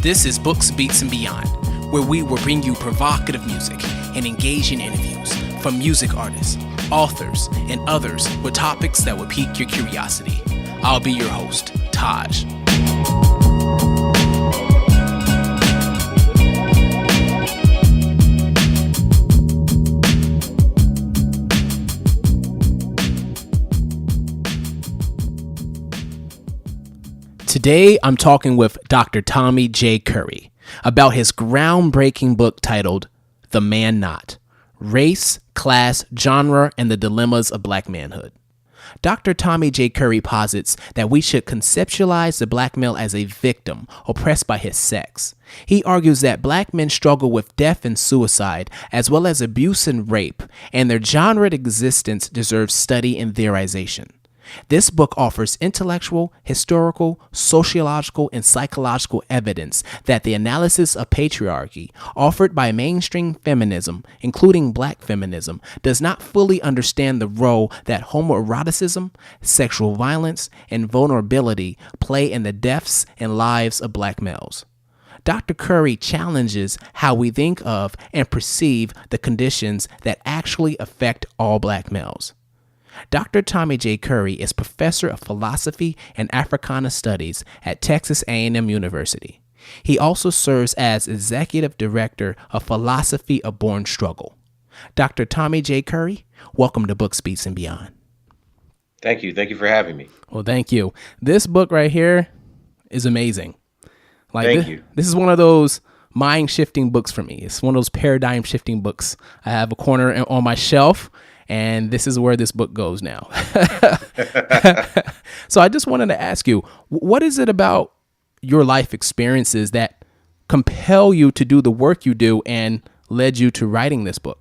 This is Books, Beats, and Beyond, where we will bring you provocative music and engaging interviews from music artists, authors, and others with topics that will pique your curiosity. I'll be your host, Taj. Today, I'm talking with Dr. Tommy J. Curry about his groundbreaking book titled The Man Not: Race, Class, Genre, and the Dilemmas of Black Manhood. Dr. Tommy J. Curry posits that we should conceptualize the black male as a victim oppressed by his sex. He argues that black men struggle with death and suicide, as well as abuse and rape, and their genred existence deserves study and theorization. This book offers intellectual, historical, sociological, and psychological evidence that the analysis of patriarchy offered by mainstream feminism, including black feminism, does not fully understand the role that homoeroticism, sexual violence, and vulnerability play in the deaths and lives of black males. Dr. Curry challenges how we think of and perceive the conditions that actually affect all black males. Dr. Tommy J. Curry is professor of philosophy and Africana studies at Texas A&M University. He also serves as executive director of Philosophy of Born Struggle. Dr. Tommy J. Curry, welcome to Books, Beats, and Beyond. Thank you. Thank you for having me. Well, thank you. This book right here is amazing. Thank you. This is one of those mind-shifting books for me. It's one of those paradigm-shifting books. I have a corner on my shelf, and this is where this book goes now. So I just wanted to ask you, what is it about your life experiences that compel you to do the work you do and led you to writing this book?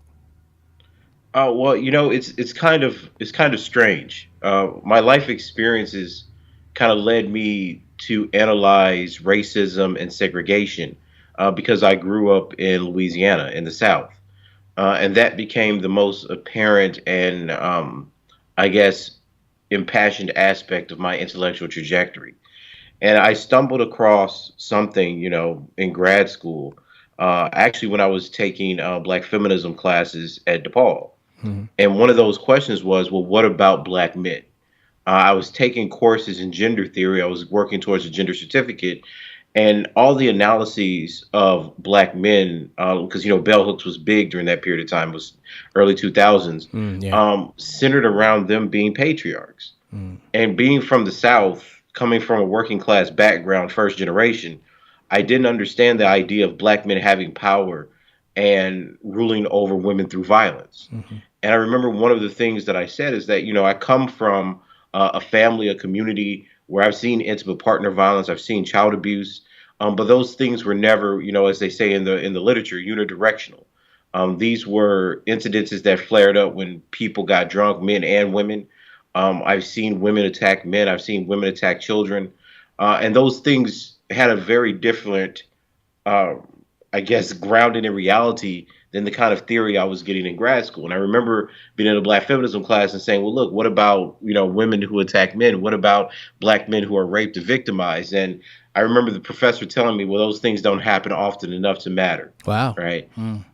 Oh, well, it's kind of strange. My life experiences kind of led me to analyze racism and segregation because I grew up in Louisiana in the South. And that became the most apparent and, I guess, impassioned aspect of my intellectual trajectory. And I stumbled across something, in grad school, actually when I was taking Black feminism classes at DePaul. Mm-hmm. And one of those questions was, well, what about Black men? I was taking courses in gender theory. I was working towards a gender certificate. And all the analyses of Black men, because, bell hooks was big during that period of time, was early 2000s, centered around them being patriarchs. And being from the South, coming from a working class background, first generation, I didn't understand the idea of Black men having power and ruling over women through violence. Mm-hmm. And I remember one of the things that I said is that, I come from a family, a community where I've seen intimate partner violence, I've seen child abuse, but those things were never, as they say in the literature, unidirectional. These were incidences that flared up when people got drunk, men and women. I've seen women attack men, I've seen women attack children, and those things had a very different, grounded in reality than the kind of theory I was getting in grad school. And I remember being in a Black feminism class and saying, well, look, what about, women who attack men? What about Black men who are raped and victimized? And I remember the professor telling me, well, those things don't happen often enough to matter. Wow. Right. And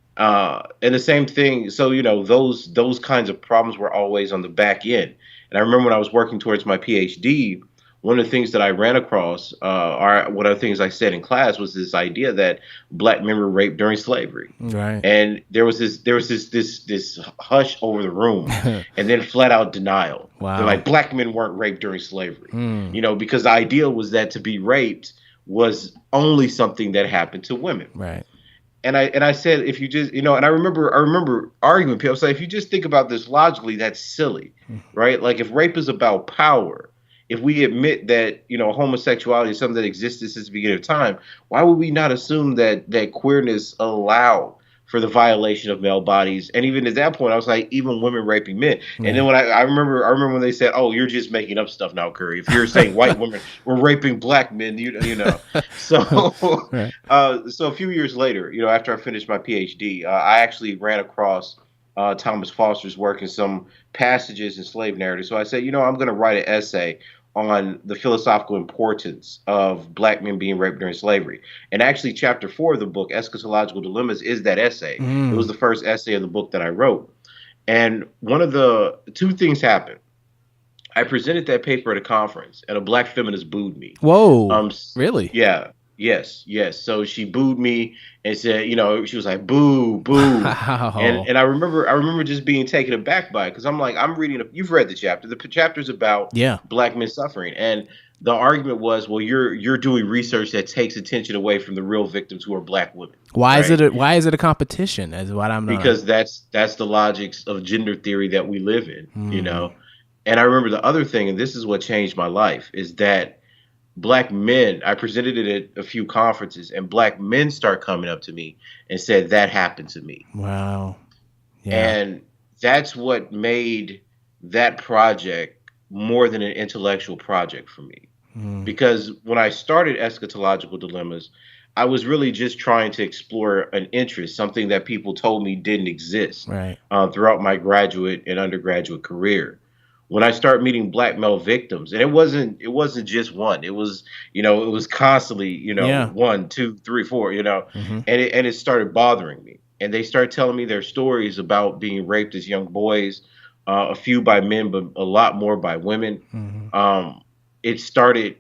the same thing. So, those kinds of problems were always on the back end. And I remember when I was working towards my PhD, one of the things that I ran across, or one of the things I said in class, was this idea that Black men were raped during slavery. Right. And there was this hush over the room, and then flat out denial. Wow. They're like, Black men weren't raped during slavery. Because the idea was that to be raped was only something that happened to women. Right. And I said, if you just, and I remember arguing with people, say, if you just think about this logically, that's silly, right? Like, if rape is about power, if we admit that, homosexuality is something that existed since the beginning of time, why would we not assume that queerness allowed for the violation of male bodies? And even at that point, I was like, even women raping men. Yeah. And then when I remember when they said, oh, you're just making up stuff now, Curry. If you're saying white women were raping Black men, So, right. So a few years later, after I finished my PhD, I actually ran across Thomas Foster's work in some passages in slave narrative. So I said, I'm going to write an essay on the philosophical importance of black men being raped during slavery. And actually, chapter 4 of the book, Eschatological Dilemmas, is that essay. It was Mm. the first essay of the book that I wrote. And one of the two things happened. I presented that paper at a conference, and a black feminist booed me. Whoa. Um, Really? yeah, yes. So she booed me and said, she was like, "Boo, boo," Wow. and I remember just being taken aback by it because I'm like, I'm reading. You've read the chapter. The chapter's about Yeah. black men suffering, and the argument was, well, you're doing research that takes attention away from the real victims who are black women, right? Why is it a competition? Is what I'm not. Because that's the logics of gender theory that we live in. Mm. And I remember the other thing, and this is what changed my life, is that black men, I presented it at a few conferences, and black men start coming up to me and said that happened to me. Wow. Yeah. And that's what made that project more than an intellectual project for me. Mm. Because when I started Eschatological Dilemmas, I was really just trying to explore an interest, something that people told me didn't exist Right. throughout my graduate and undergraduate career. When I started meeting black male victims, and it wasn't just one. It was constantly, Yeah. one, two, three, four, Hmm. and it started bothering me. And they started telling me their stories about being raped as young boys, a few by men, but a lot more by women. Hmm. Um, it started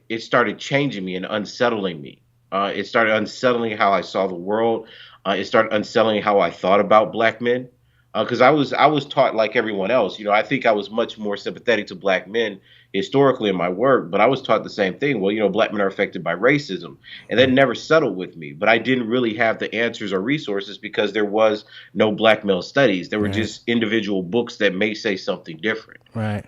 changing me and unsettling me. It started unsettling how I saw the world. It started unsettling how I thought about black men. Because I was taught like everyone else. I think I was much more sympathetic to black men historically in my work, but I was taught the same thing. Well, black men are affected by racism, and that never settled with me. But I didn't really have the answers or resources because there was no black male studies. There were Right. just individual books that may say something different. Right.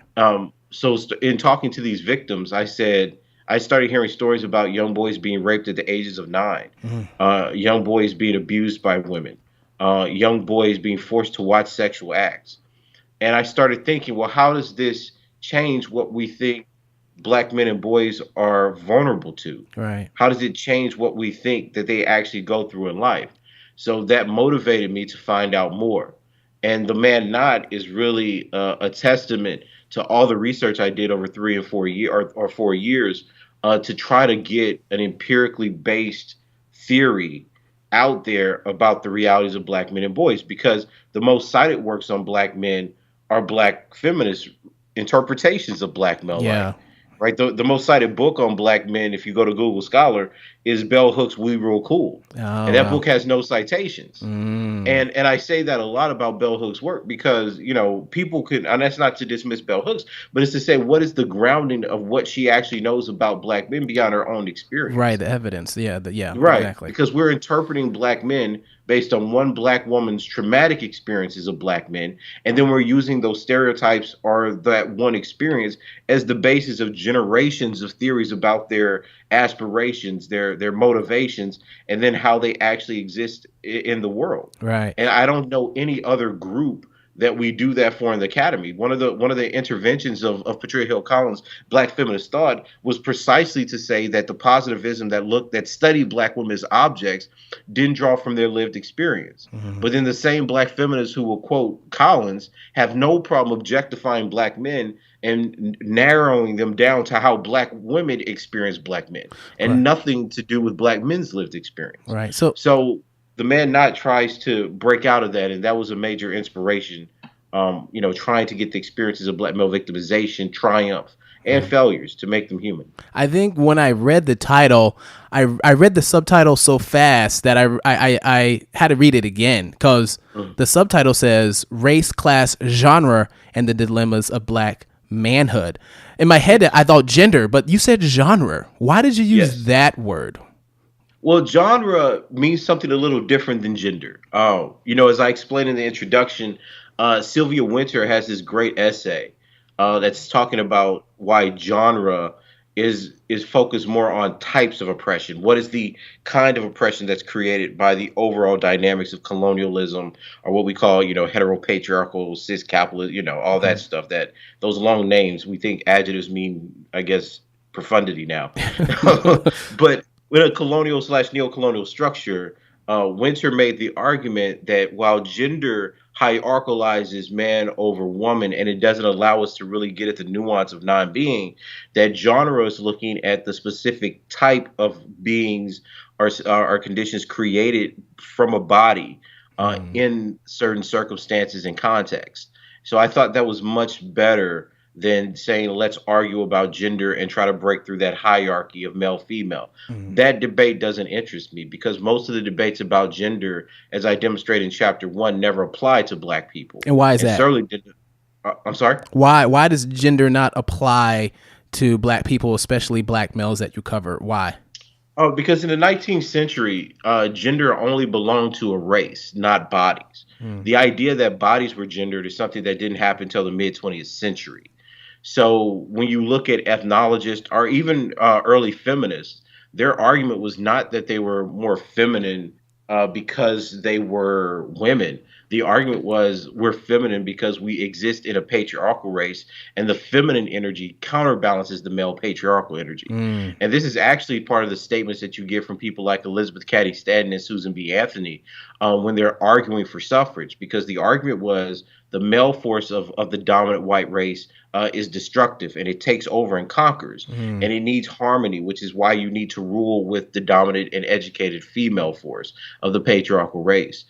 So in talking to these victims, I started hearing stories about young boys being raped at the ages of 9, Mm. young boys being abused by women, young boys being forced to watch sexual acts. And I started thinking, well, how does this change what we think black men and boys are vulnerable to? Right. How does it change what we think that they actually go through in life? So that motivated me to find out more. And the man not is really a testament to all the research I did over 4 years to try to get an empirically based theory out there about the realities of black men and boys, because the most cited works on black men are black feminist interpretations of black male life. Yeah. Right. The most cited book on black men, if you go to Google Scholar, is Bell Hooks' We Rule Cool. Oh And that wow. book has no citations. Mm. And I say that a lot about Bell Hooks' work because, people can, and that's not to dismiss Bell Hooks, but it's to say what is the grounding of what she actually knows about black men beyond her own Right. experience. The evidence. Yeah. Yeah. Right, Exactly. because we're interpreting black men based on one black woman's traumatic experiences of black men, and then we're using those stereotypes or that one experience as the basis of generations of theories about their aspirations, their motivations, and then how they actually exist in the world. Right. And I don't know any other group that we do that for in the academy. One of the interventions of Patricia Hill Collins' Black feminist thought was precisely to say that the positivism that studied black women as objects didn't draw from their lived experience. Hmm. But then the same black feminists who will quote Collins have no problem objectifying black men and narrowing them down to how black women experience black men Right. and nothing to do with black men's lived experience. Right. So. So the man not tries to break out of that, and that was a major inspiration. Trying to get the experiences of black male victimization, triumph, and failures to make them human. I think when I read the title, I read the subtitle so fast that I had to read it again because Mm. the subtitle says race, class, genre, and the dilemmas of black manhood. In my head, I thought gender, but you said genre. Why did you use Yes. that word? Well, genre means something a little different than gender. As I explained in the introduction, Sylvia Winter has this great essay that's talking about why genre is focused more on types of oppression. What is the kind of oppression that's created by the overall dynamics of colonialism, or what we call, heteropatriarchal, cis capitalist, all that stuff. That those long names, we think adjectives mean, I guess, profundity now, but with a colonial slash neo-colonial structure, Winter made the argument that while gender hierarchalizes man over woman and it doesn't allow us to really get at the nuance of non-being, that genre is looking at the specific type of beings or conditions created from a body in certain circumstances and contexts. So I thought that was much better than saying let's argue about gender and try to break through that hierarchy of male female. That debate doesn't interest me because most of the debates about gender, as I demonstrate in chapter 1, never apply to black people. And why is that? Certainly didn't. I'm sorry. Why does gender not apply to black people, especially black males that you cover? Why? Oh, because in the 19th century, gender only belonged to a race, not bodies. The idea that bodies were gendered is something that didn't happen until the mid 20th century. So when you look at ethnologists or even early feminists, their argument was not that they were more feminine because they were women. The argument was we're feminine because we exist in a patriarchal race, and the feminine energy counterbalances the male patriarchal energy. And this is actually part of the statements that you get from people like Elizabeth Cady Stanton and Susan B. Anthony when they're arguing for suffrage, because the argument was the male force of the dominant white race is destructive and it takes over and conquers. And it needs harmony, which is why you need to rule with the dominant and educated female force of the patriarchal race.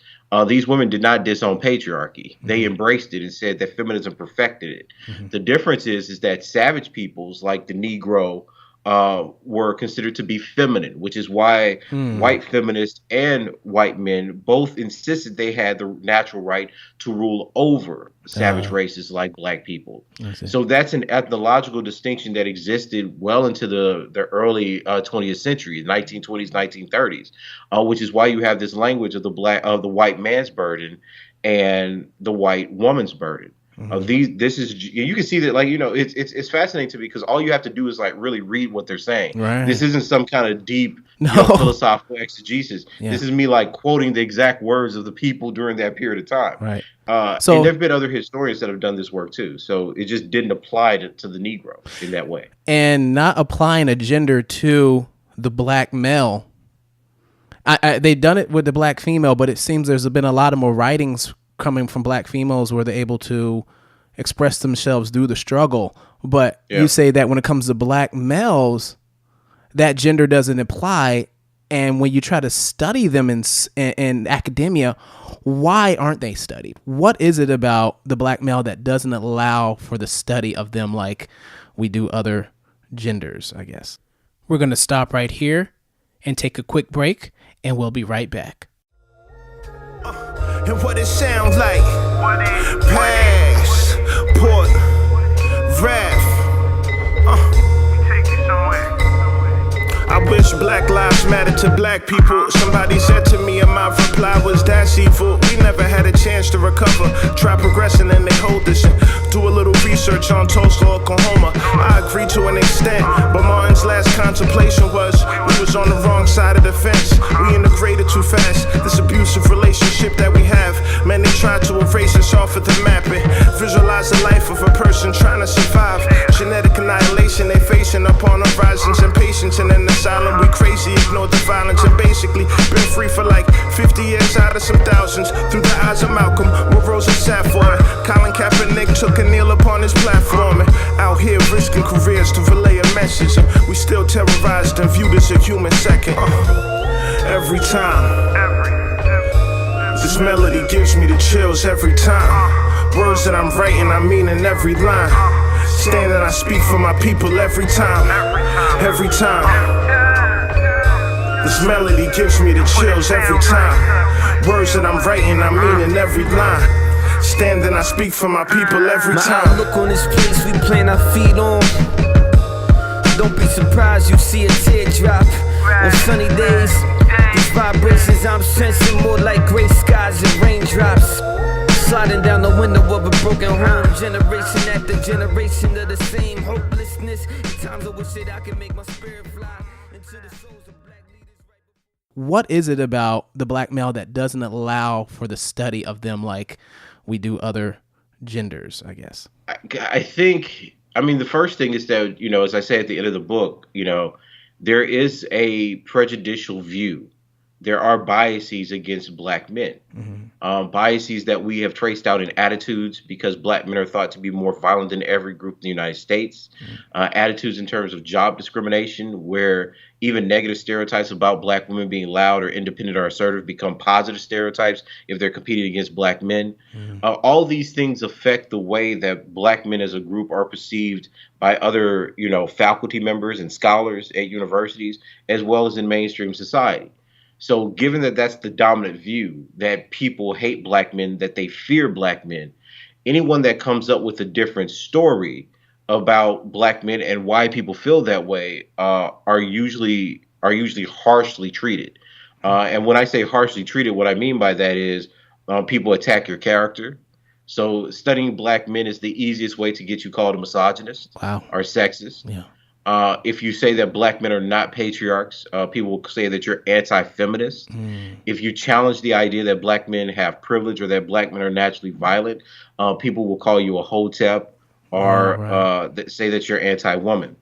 These women did not disown patriarchy. They embraced it and said that feminism perfected it. The difference is that savage peoples like the Negro were considered to be feminine, which is why white feminists and white men both insisted they had the natural right to rule over savage races like black people. So that's an ethnological distinction that existed well into the early 20th century, 1920s, 1930s, which is why you have this language of the white man's burden and the white woman's burden. This is, you can see that, like, it's fascinating to me because all you have to do is like really read what they're saying. This isn't some kind of deep philosophical exegesis. This is me like quoting the exact words of the people during that period of time. So and there have been other historians that have done this work too. So it just didn't apply to the Negro in that way. And not applying a gender to the black male. They've done it with the black female, but it seems there's been a lot of more writings coming from black females where they're able to express themselves through the struggle. But you say that when it comes to black males, that gender doesn't apply. And when you try to study them in academia, why aren't they studied? What is it about the black male that doesn't allow for the study of them like we do other genders, I guess? We're going to stop right here and take a quick break, and we'll be right back. And what it sounds like, passport, rap. I wish Black Lives Matter to black people. Somebody said to me, and my reply was, that's evil. We never had a chance to recover. Try progressing and they hold us in. Do a little research on Tulsa, Oklahoma. I agree to an extent, but Martin's last contemplation was we was on the wrong side of the fence. We integrated too fast. This abusive relationship that we have, man, they tried to erase us off of the map and visualize the life of a person trying to survive. Genetic annihilation they facing upon horizons and patience and in the asylum, we crazy, ignore the violence and basically been free for like 50 years out of some thousands. Through the eyes of Malcolm, with Rosa Safford, Colin Kaepernick took a kneel upon his platform and out here risking careers to relay a message. And we still terrorized and viewed as a human second. Every time, this melody gives me the chills every time. Words that I'm writing, I mean in every line. Stand and I speak for my people every time. Every time. This melody gives me the chills every time. Words that I'm writing, I mean in every line. Stand and I speak for my people every time. My outlook on this place we plant our feet on. Don't be surprised you see a teardrop on sunny days. These vibrations I'm sensing more like gray skies and raindrops. Sliding down the window of a broken home. Generation after generation of the same hopelessness. At times I wish that I could make my spirit fly into the souls of black leaders. What is it about the black male that doesn't allow for the study of them like we do other genders, I guess? I think, the first thing is that, as I say at the end of the book, there is a prejudicial view there are biases against black men. Biases that we have traced out in attitudes, because black men are thought to be more violent than every group in the United States. Attitudes in terms of job discrimination, where even negative stereotypes about black women being loud or independent or assertive become positive stereotypes if they're competing against black men. All these things affect the way that black men as a group are perceived by other, faculty members and scholars at universities, as well as in mainstream society. So given that that's the dominant view, that people hate black men, that they fear black men, anyone that comes up with a different story about black men and why people feel that way are usually harshly treated. And when I say harshly treated, what I mean by that is people attack your character. So studying black men is the easiest way to get you called a misogynist or sexist. Yeah. If you say that black men are not patriarchs, people will say that you're anti-feminist. If you challenge the idea that black men have privilege or that black men are naturally violent, people will call you a hotep or say that you're anti-woman.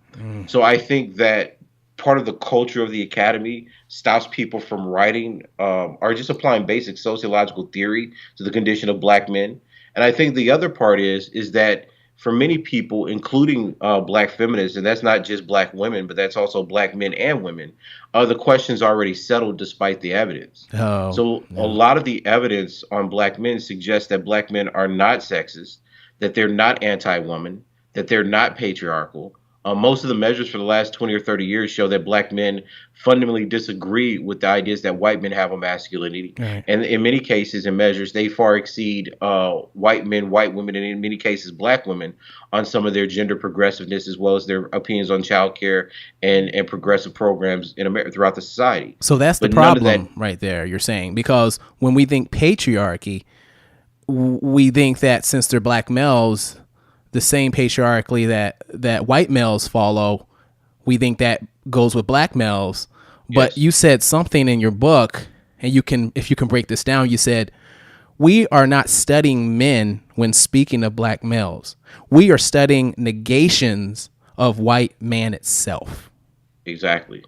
So I think that part of the culture of the academy stops people from writing or just applying basic sociological theory to the condition of black men. And I think the other part is that for many people, including black feminists, and that's not just black women, but that's also black men and women, the question's already settled despite the evidence. A lot of the evidence on black men suggests that black men are not sexist, that they're not anti-woman, that they're not patriarchal. Most of the measures for the last 20 or 30 years show that black men fundamentally disagree with the ideas that white men have on masculinity. Right. And in many cases and measures, they far exceed white men, white women, and in many cases, black women on some of their gender progressiveness, as well as their opinions on childcare and progressive programs in America throughout the society. So that's the problem right there, you're saying, because when we think patriarchy, we think that since they're black males, the same patriarchy that white males follow, we think that goes with black males. But you said something in your book, and if you can break this down, you said, we are not studying men when speaking of black males. We are studying negations of white man itself. Exactly.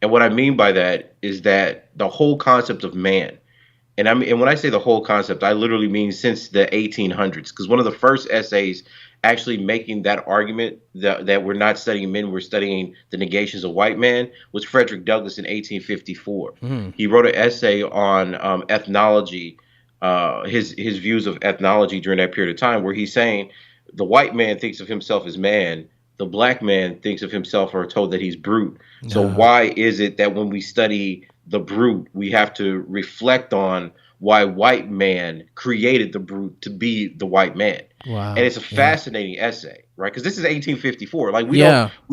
And what I mean by that is that the whole concept of man, and when I say the whole concept, I literally mean since the 1800s, because one of the first essays actually making that argument that we're not studying men, we're studying the negations of white man was Frederick Douglass in 1854. He wrote an essay on ethnology, his views of ethnology during that period of time, where he's saying the white man thinks of himself as man, the black man thinks of himself or told that he's brute. So why is it that when we study the brute, we have to reflect on why white man created the brute to be the white man? Wow. And it's a fascinating essay, right? Because this is 1854. Like we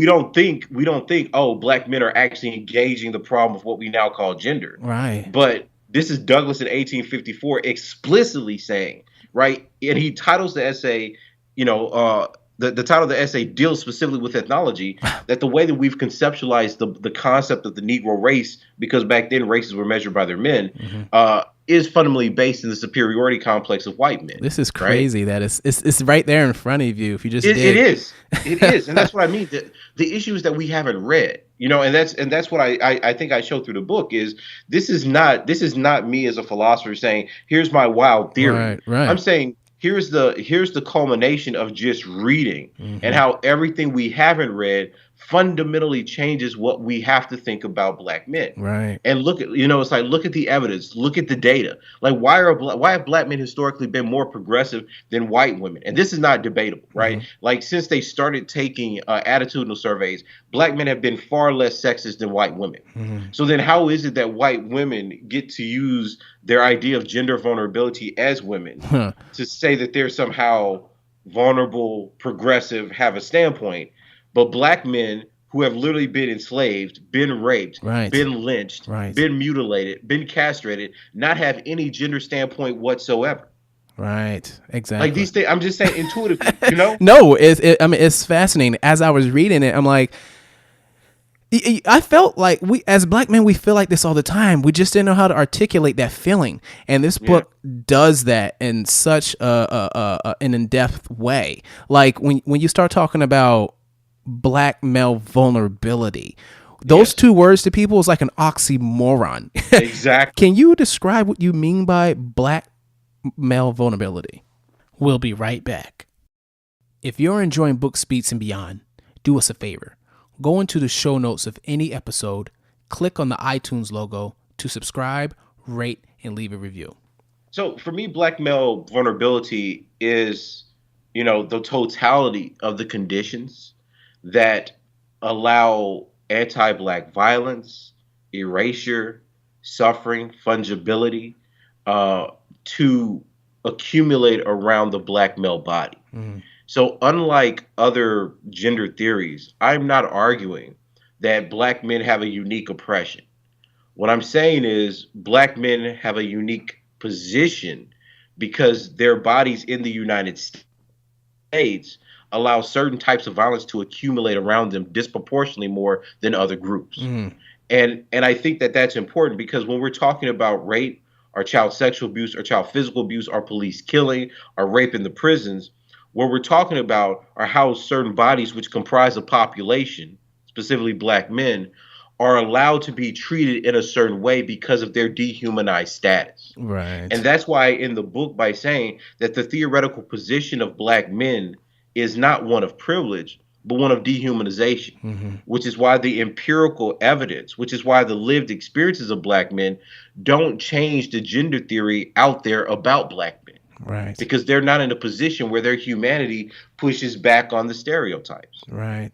don't think, oh, black men are actually engaging the problem of what we now call gender. Right. But this is Douglas in 1854 explicitly saying, right? And he titles the essay, the title of the essay deals specifically with ethnology, that the way that we've conceptualized the concept of the Negro race, because back then races were measured by their men, is fundamentally based in the superiority complex of white men. This is crazy, right? That it's right there in front of you if you just It is. And that's what I mean. The issues that we haven't read, and that's what I think I show through the book is this is not me as a philosopher saying, here's my wild theory. Right. I'm saying here's the culmination of just reading and how everything we haven't read fundamentally changes what we have to think about black men. Right. And look at, it's like, look at the evidence, look at the data. Like, why have black men historically been more progressive than white women? And this is not debatable, right? Like, since they started taking attitudinal surveys, black men have been far less sexist than white women. So then how is it that white women get to use their idea of gender vulnerability as women to say that they're somehow vulnerable, progressive, have a standpoint? But black men who have literally been enslaved, been raped, been lynched, been mutilated, been castrated, not have any gender standpoint whatsoever. Right. Exactly. Like these things, I'm just saying intuitively, No, it's fascinating. As I was reading it, I'm like, I felt like we, as black men, we feel like this all the time. We just didn't know how to articulate that feeling. And this book does that in such an in-depth way. Like when you start talking about black male vulnerability, Those two words to people is like an oxymoron. Exactly. Can you describe what you mean by black male vulnerability? We'll be right back. If you're enjoying Book Speaks and Beyond, do us a favor. Go into the show notes of any episode, click on the iTunes logo to subscribe, rate, and leave a review. So for me, black male vulnerability is, the totality of the conditions that allow anti-black violence, erasure, suffering, fungibility to accumulate around the black male body. So unlike other gender theories, I'm not arguing that black men have a unique oppression. What I'm saying is black men have a unique position because their bodies in the United States allow certain types of violence to accumulate around them disproportionately more than other groups. And I think that that's important because when we're talking about rape or child sexual abuse or child physical abuse or police killing or rape in the prisons, what we're talking about are how certain bodies which comprise a population, specifically black men, are allowed to be treated in a certain way because of their dehumanized status. Right. And that's why in the book, by saying that the theoretical position of black men is not one of privilege, but one of dehumanization, which is why the empirical evidence, which is why the lived experiences of black men don't change the gender theory out there about black men. Right. Because they're not in a position where their humanity pushes back on the stereotypes. Right.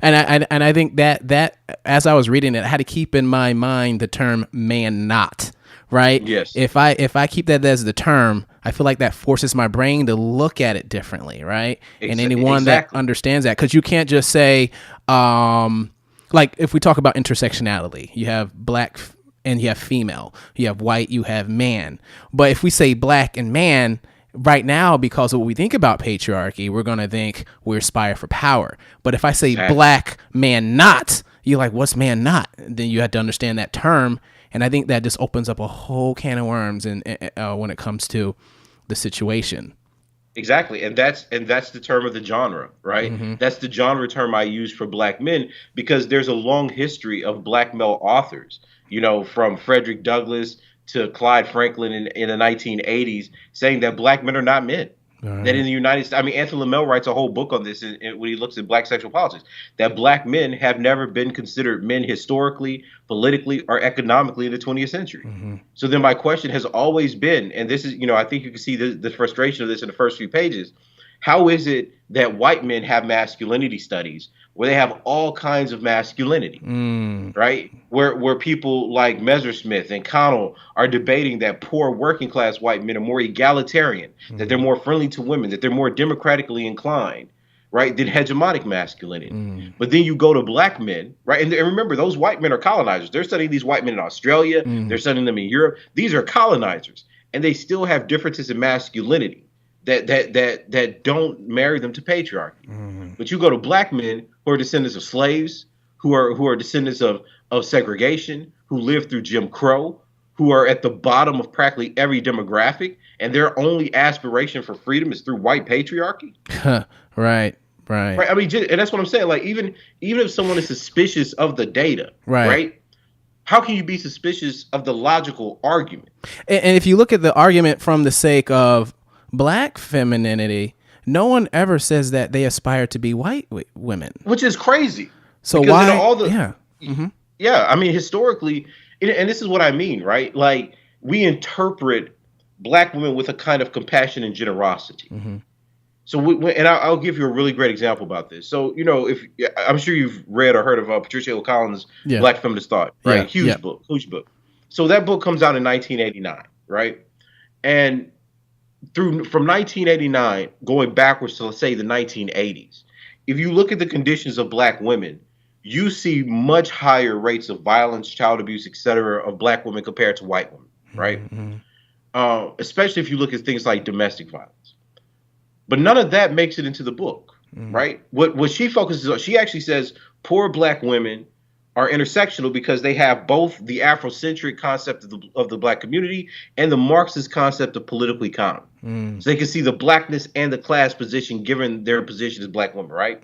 And I think that as I was reading it, I had to keep in my mind the term man not. Right. Yes. If I keep that as the term, I feel like that forces my brain to look at it differently. Right. And anyone that understands that, because you can't just say, like if we talk about intersectionality, you have black and you have female, you have white, you have man. But if we say black and man right now, because of what we think about patriarchy, we're going to think we aspire for power. But if I say black man not, you're like, what's man not? Then you have to understand that term. And I think that just opens up a whole can of worms when it comes to the situation. Exactly. And that's the term of the genre, right? That's the genre term I use for black men, because there's a long history of black male authors, from Frederick Douglass to Clyde Franklin in the 1980s, saying that black men are not men. Right. That in the United States, Anthony LaMelle writes a whole book on this when he looks at black sexual politics, that black men have never been considered men historically, politically, or economically in the 20th century. So then my question has always been, and this is, I think you can see the frustration of this in the first few pages. How is it that white men have masculinity studies where they have all kinds of masculinity, right? Where people like Messersmith and Connell are debating that poor working class white men are more egalitarian, that they're more friendly to women, that they're more democratically inclined, right, than hegemonic masculinity. But then you go to black men, right? And remember, those white men are colonizers. They're studying these white men in Australia. They're studying them in Europe. These are colonizers, and they still have differences in masculinity that don't marry them to patriarchy. But you go to black men who are descendants of slaves, who are descendants of segregation, who lived through Jim Crow, who are at the bottom of practically every demographic, and their only aspiration for freedom is through white patriarchy. Right. And that's what I'm saying. Like even if someone is suspicious of the data, right? How can you be suspicious of the logical argument? And if you look at the argument from the sake of black femininity, no one ever says that they aspire to be white women, which is crazy. So because why? Historically, and this is what I mean, right? Like we interpret black women with a kind of compassion and generosity. So I'll give you a really great example about this. So if I'm sure you've read or heard of Patricia Hill Collins' Black Feminist Thought, right? Huge book. So that book comes out in 1989, right? And from 1989 going backwards to, let's say, the 1980s, if you look at the conditions of black women, you see much higher rates of violence, child abuse, etc., of black women compared to white women, right? Especially if you look at things like domestic violence. But none of that makes it into the book, right? What she focuses on, she actually says poor black women are intersectional because they have both the Afrocentric concept of the black community and the Marxist concept of political economy. So they can see the blackness and the class position given their position as black women, right?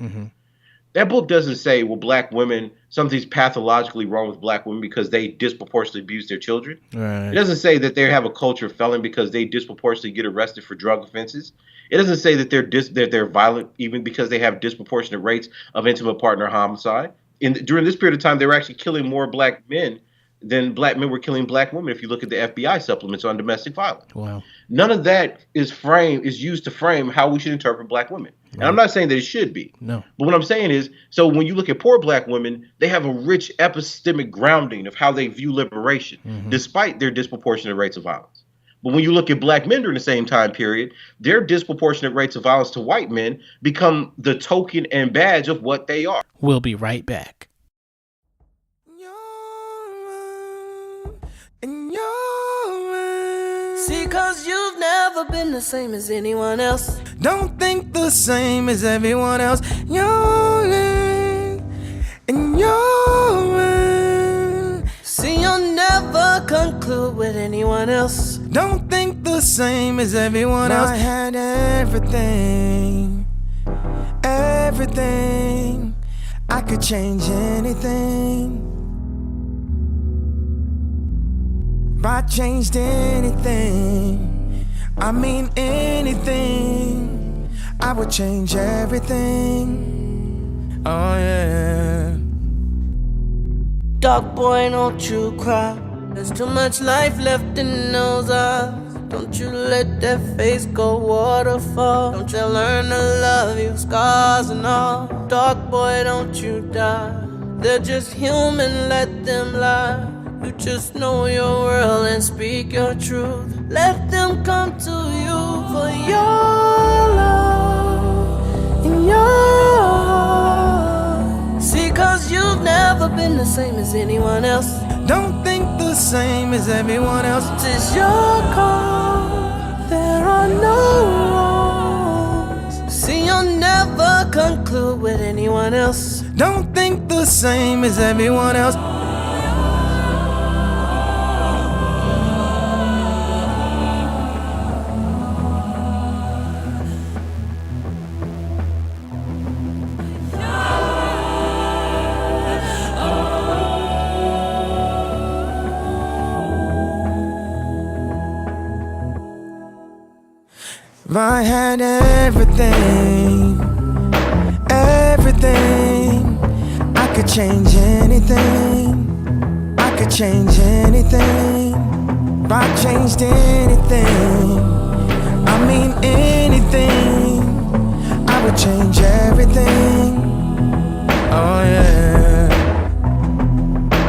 That book doesn't say, well, black women, something's pathologically wrong with black women because they disproportionately abuse their children. Right. It doesn't say that they have a culture of felon because they disproportionately get arrested for drug offenses. It doesn't say that they're violent even because they have disproportionate rates of intimate partner homicide. During this period of time, they were actually killing more black men than black men were killing black women. If you look at the FBI supplements on domestic violence, Wow. none of that is used to frame how we should interpret black women. And I'm not saying that it should be. No. But what I'm saying is, so when you look at poor black women, they have a rich epistemic grounding of how they view liberation, despite their disproportionate rates of violence. But when you look at black men during the same time period, their disproportionate rates of violence to white men become the token and badge of what they are. We'll be right back. See, cause you've never been the same as anyone else. Don't think the same as everyone else. You're and you're. See, you'll never conclude with anyone else. Don't think the same as everyone else. I had everything, everything. I could change anything. If I changed anything, I mean anything, I would change everything. Oh yeah. Dog boy, don't you cry. There's too much life left in those eyes. Don't you let that face go waterfall. Don't you learn to love you, scars and all. Dog boy, don't you die. They're just human, let them lie. You just know your world and speak your truth. Let them come to you for your love and your heart. See, cause you've never been the same as anyone else. Don't think the same as everyone else. It's your call, there are no wrongs. See, you'll never conclude with anyone else. Don't think the same as everyone else. If I had everything, everything, I could change anything. I could change anything. If I changed anything, I mean anything, I would change everything. Oh yeah.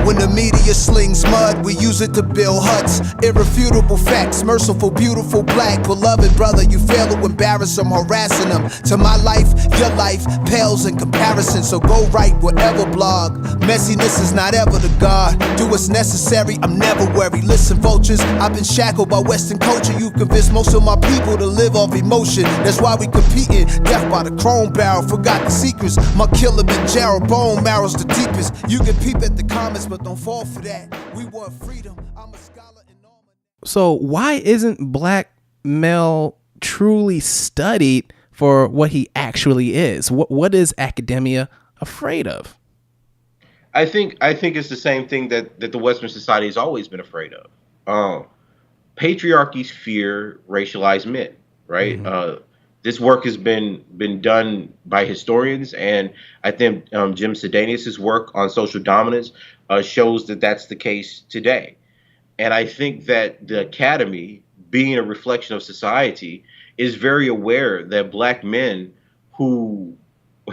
When the media slings mud, we use it to build huts. Irrefutable facts, merciful, beautiful, black. Beloved brother, you fail to embarrass them, harassing them. To my life, your life pales in comparison. So go write whatever blog. Messiness is not ever the God. Do what's necessary, I'm never worried. Listen, vultures, I've been shackled by Western culture. You convinced most of my people to live off emotion. That's why we competing. Death by the chrome barrel, forgot the secrets. My killer been Gerald, bone marrow's the deepest. You can peep at the comments, but don't fall for that. We want freedom. I'm a scholar in all. So why isn't black male truly studied for what he actually is? What is academia afraid of? I think it's the same thing that the Western society has always been afraid of. Patriarchies fear racialized men, right? This work has been done by historians, and I think Jim Sedanius' work on social dominance shows that that's the case today. And I think that the academy, being a reflection of society, is very aware that black men who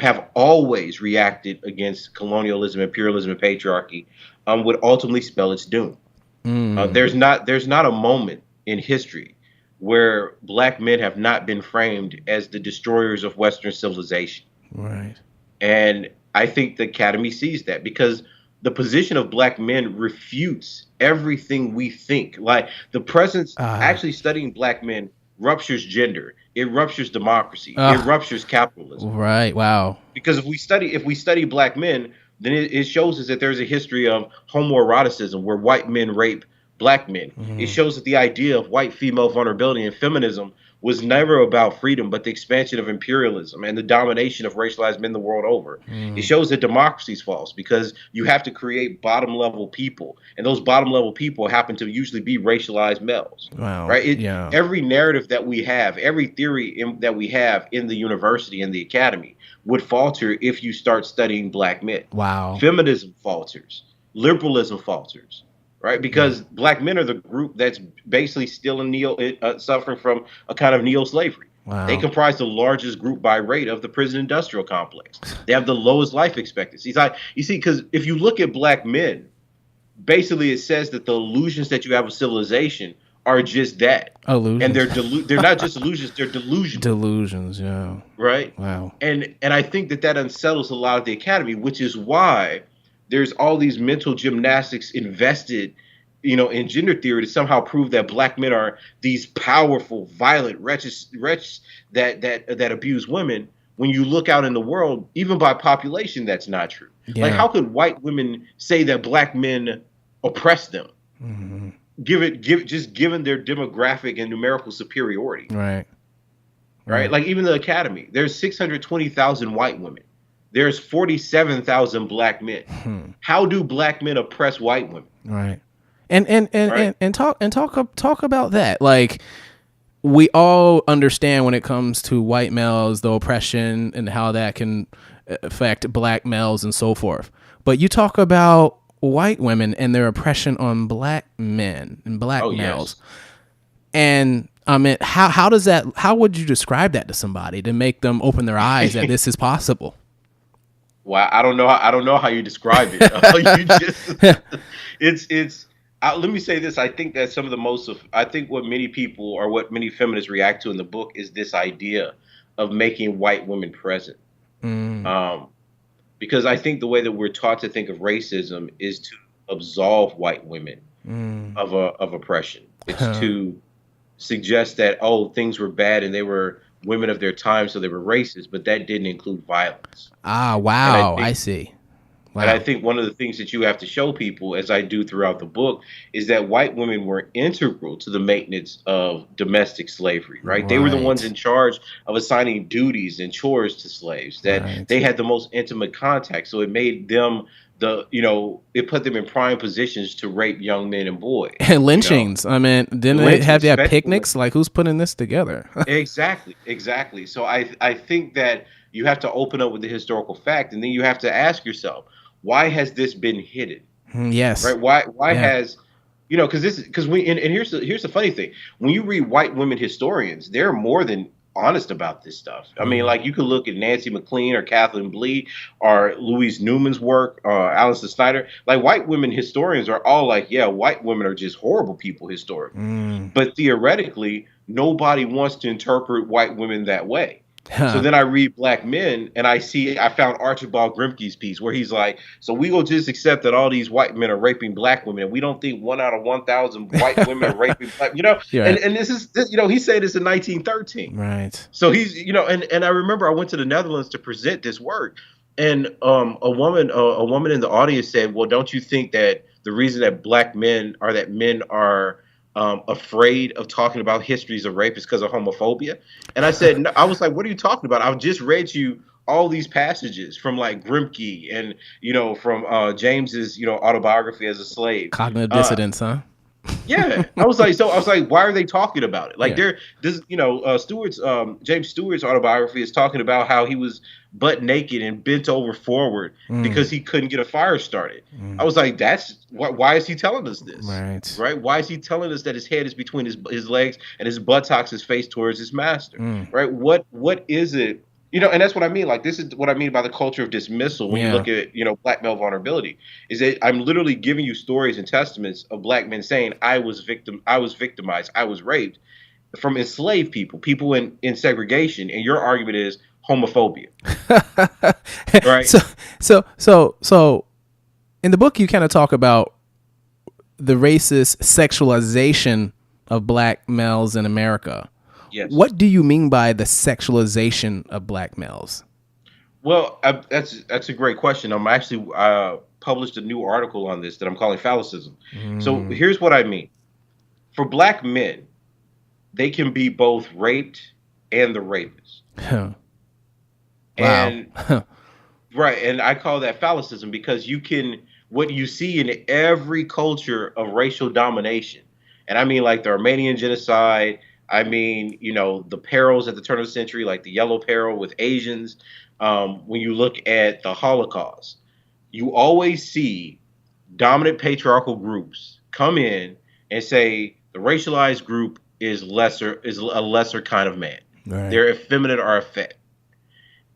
have always reacted against colonialism, imperialism, and patriarchy would ultimately spell its doom. There's not a moment in history where black men have not been framed as the destroyers of Western civilization. Right. And I think the academy sees that because the position of black men refutes everything we think. Like the presence, actually studying black men ruptures gender. It ruptures democracy. It ruptures capitalism. Right. Wow. Because if we study black men, then it shows us that there's a history of homoeroticism where white men rape black men. It shows that the idea of white female vulnerability and feminism was never about freedom, but the expansion of imperialism and the domination of racialized men the world over. It shows that democracy is false because you have to create bottom level people, and those bottom level people happen to usually be racialized males. Wow. Right? Yeah. Every narrative that we have, every theory that we have in the university and the academy would falter if you start studying black men. Wow. Feminism falters. Liberalism falters. Right, because black men are the group that's basically still suffering from a kind of neo-slavery. Wow. They comprise the largest group by rate of the prison industrial complex. They have the lowest life expectancies. You see, because if you look at black men, basically it says that the illusions that you have of civilization are just that. Illusions. And they're not just illusions, they're delusions. Delusions, yeah. Right? Wow. And I think that unsettles a lot of the academy, which is why there's all these mental gymnastics invested, in gender theory to somehow prove that black men are these powerful, violent wretches that abuse women. When you look out in the world, even by population, that's not true. Yeah. Like, how could white women say that black men oppress them? Mm-hmm. Given their demographic and numerical superiority. Right. Right. Like, even the academy, there's 620,000 white women. There's 47,000 black men. How do black men oppress white women? Right. And talk about that. Like, we all understand when it comes to white males, the oppression and how that can affect black males and so forth. But you talk about white women and their oppression on black men and black males. Yes. And I mean, how would you describe that to somebody to make them open their eyes that this is possible? Well, I don't know how you describe it. Let me say this. I think that what many people or what many feminists react to in the book is this idea of making white women present. Because I think the way that we're taught to think of racism is to absolve white women of oppression. It's to suggest that, things were bad and they were women of their time, so they were racist, but that didn't include violence. Ah, wow. I see. Wow. And I think one of the things that you have to show people, as I do throughout the book, is that white women were integral to the maintenance of domestic slavery, right? They were the ones in charge of assigning duties and chores to slaves, that they had the most intimate contact. So it made them it put them in prime positions to rape young men and boys. And lynchings. I mean, didn't they have to have picnics? Like, who's putting this together? Exactly. So I think that you have to open up with the historical fact, and then you have to ask yourself, why has this been hidden? Yes. Right. Why has, because here's the funny thing. When you read white women historians, they're more than honest about this stuff. I mean, like, you could look at Nancy McLean or Kathleen Blee or Louise Newman's work, Alison Snyder. Like, white women historians are all like, yeah, white women are just horrible people historically. But theoretically, nobody wants to interpret white women that way. So then I read Black Men, and I found Archibald Grimke's piece where he's like, so we will just accept that all these white men are raping black women, and we don't think 1 out of 1,000 white women are raping black, and this is, he said this in 1913. Right. So he's, and I remember I went to the Netherlands to present this work, and a woman in the audience said, well, don't you think that the reason that men are afraid of talking about histories of rape is because of homophobia? And I said, no. I was like, what are you talking about? I've just read you all these passages from like Grimke and, from James's, autobiography as a slave. Cognitive dissonance, huh? Yeah. I was like, why are they talking about it? Like, James Stewart's autobiography is talking about how he was butt naked and bent over forward because he couldn't get a fire started. I was like, why is he telling us this? Right. Why is he telling us that his head is between his legs and his buttocks is faced towards his master? Right. What is it? And that's what I mean. Like, this is what I mean by the culture of dismissal. When you look at, black male vulnerability, is that I'm literally giving you stories and testaments of black men saying, I was victimized, I was raped from enslaved people in segregation. And your argument is homophobia. Right. So in the book, you kind of talk about the racist sexualization of black males in America. Yes. What do you mean by the sexualization of black males? Well, that's a great question. I'm actually published a new article on this that I'm calling phallicism. So here's what I mean. For black men, they can be both raped and the rapist. Wow. And right, and I call that phallicism because what you see in every culture of racial domination, and I mean like the Armenian genocide, I mean, the perils at the turn of the century, like the yellow peril with Asians, when you look at the Holocaust, you always see dominant patriarchal groups come in and say the racialized group is a lesser kind of man. Right. They're effeminate or effete.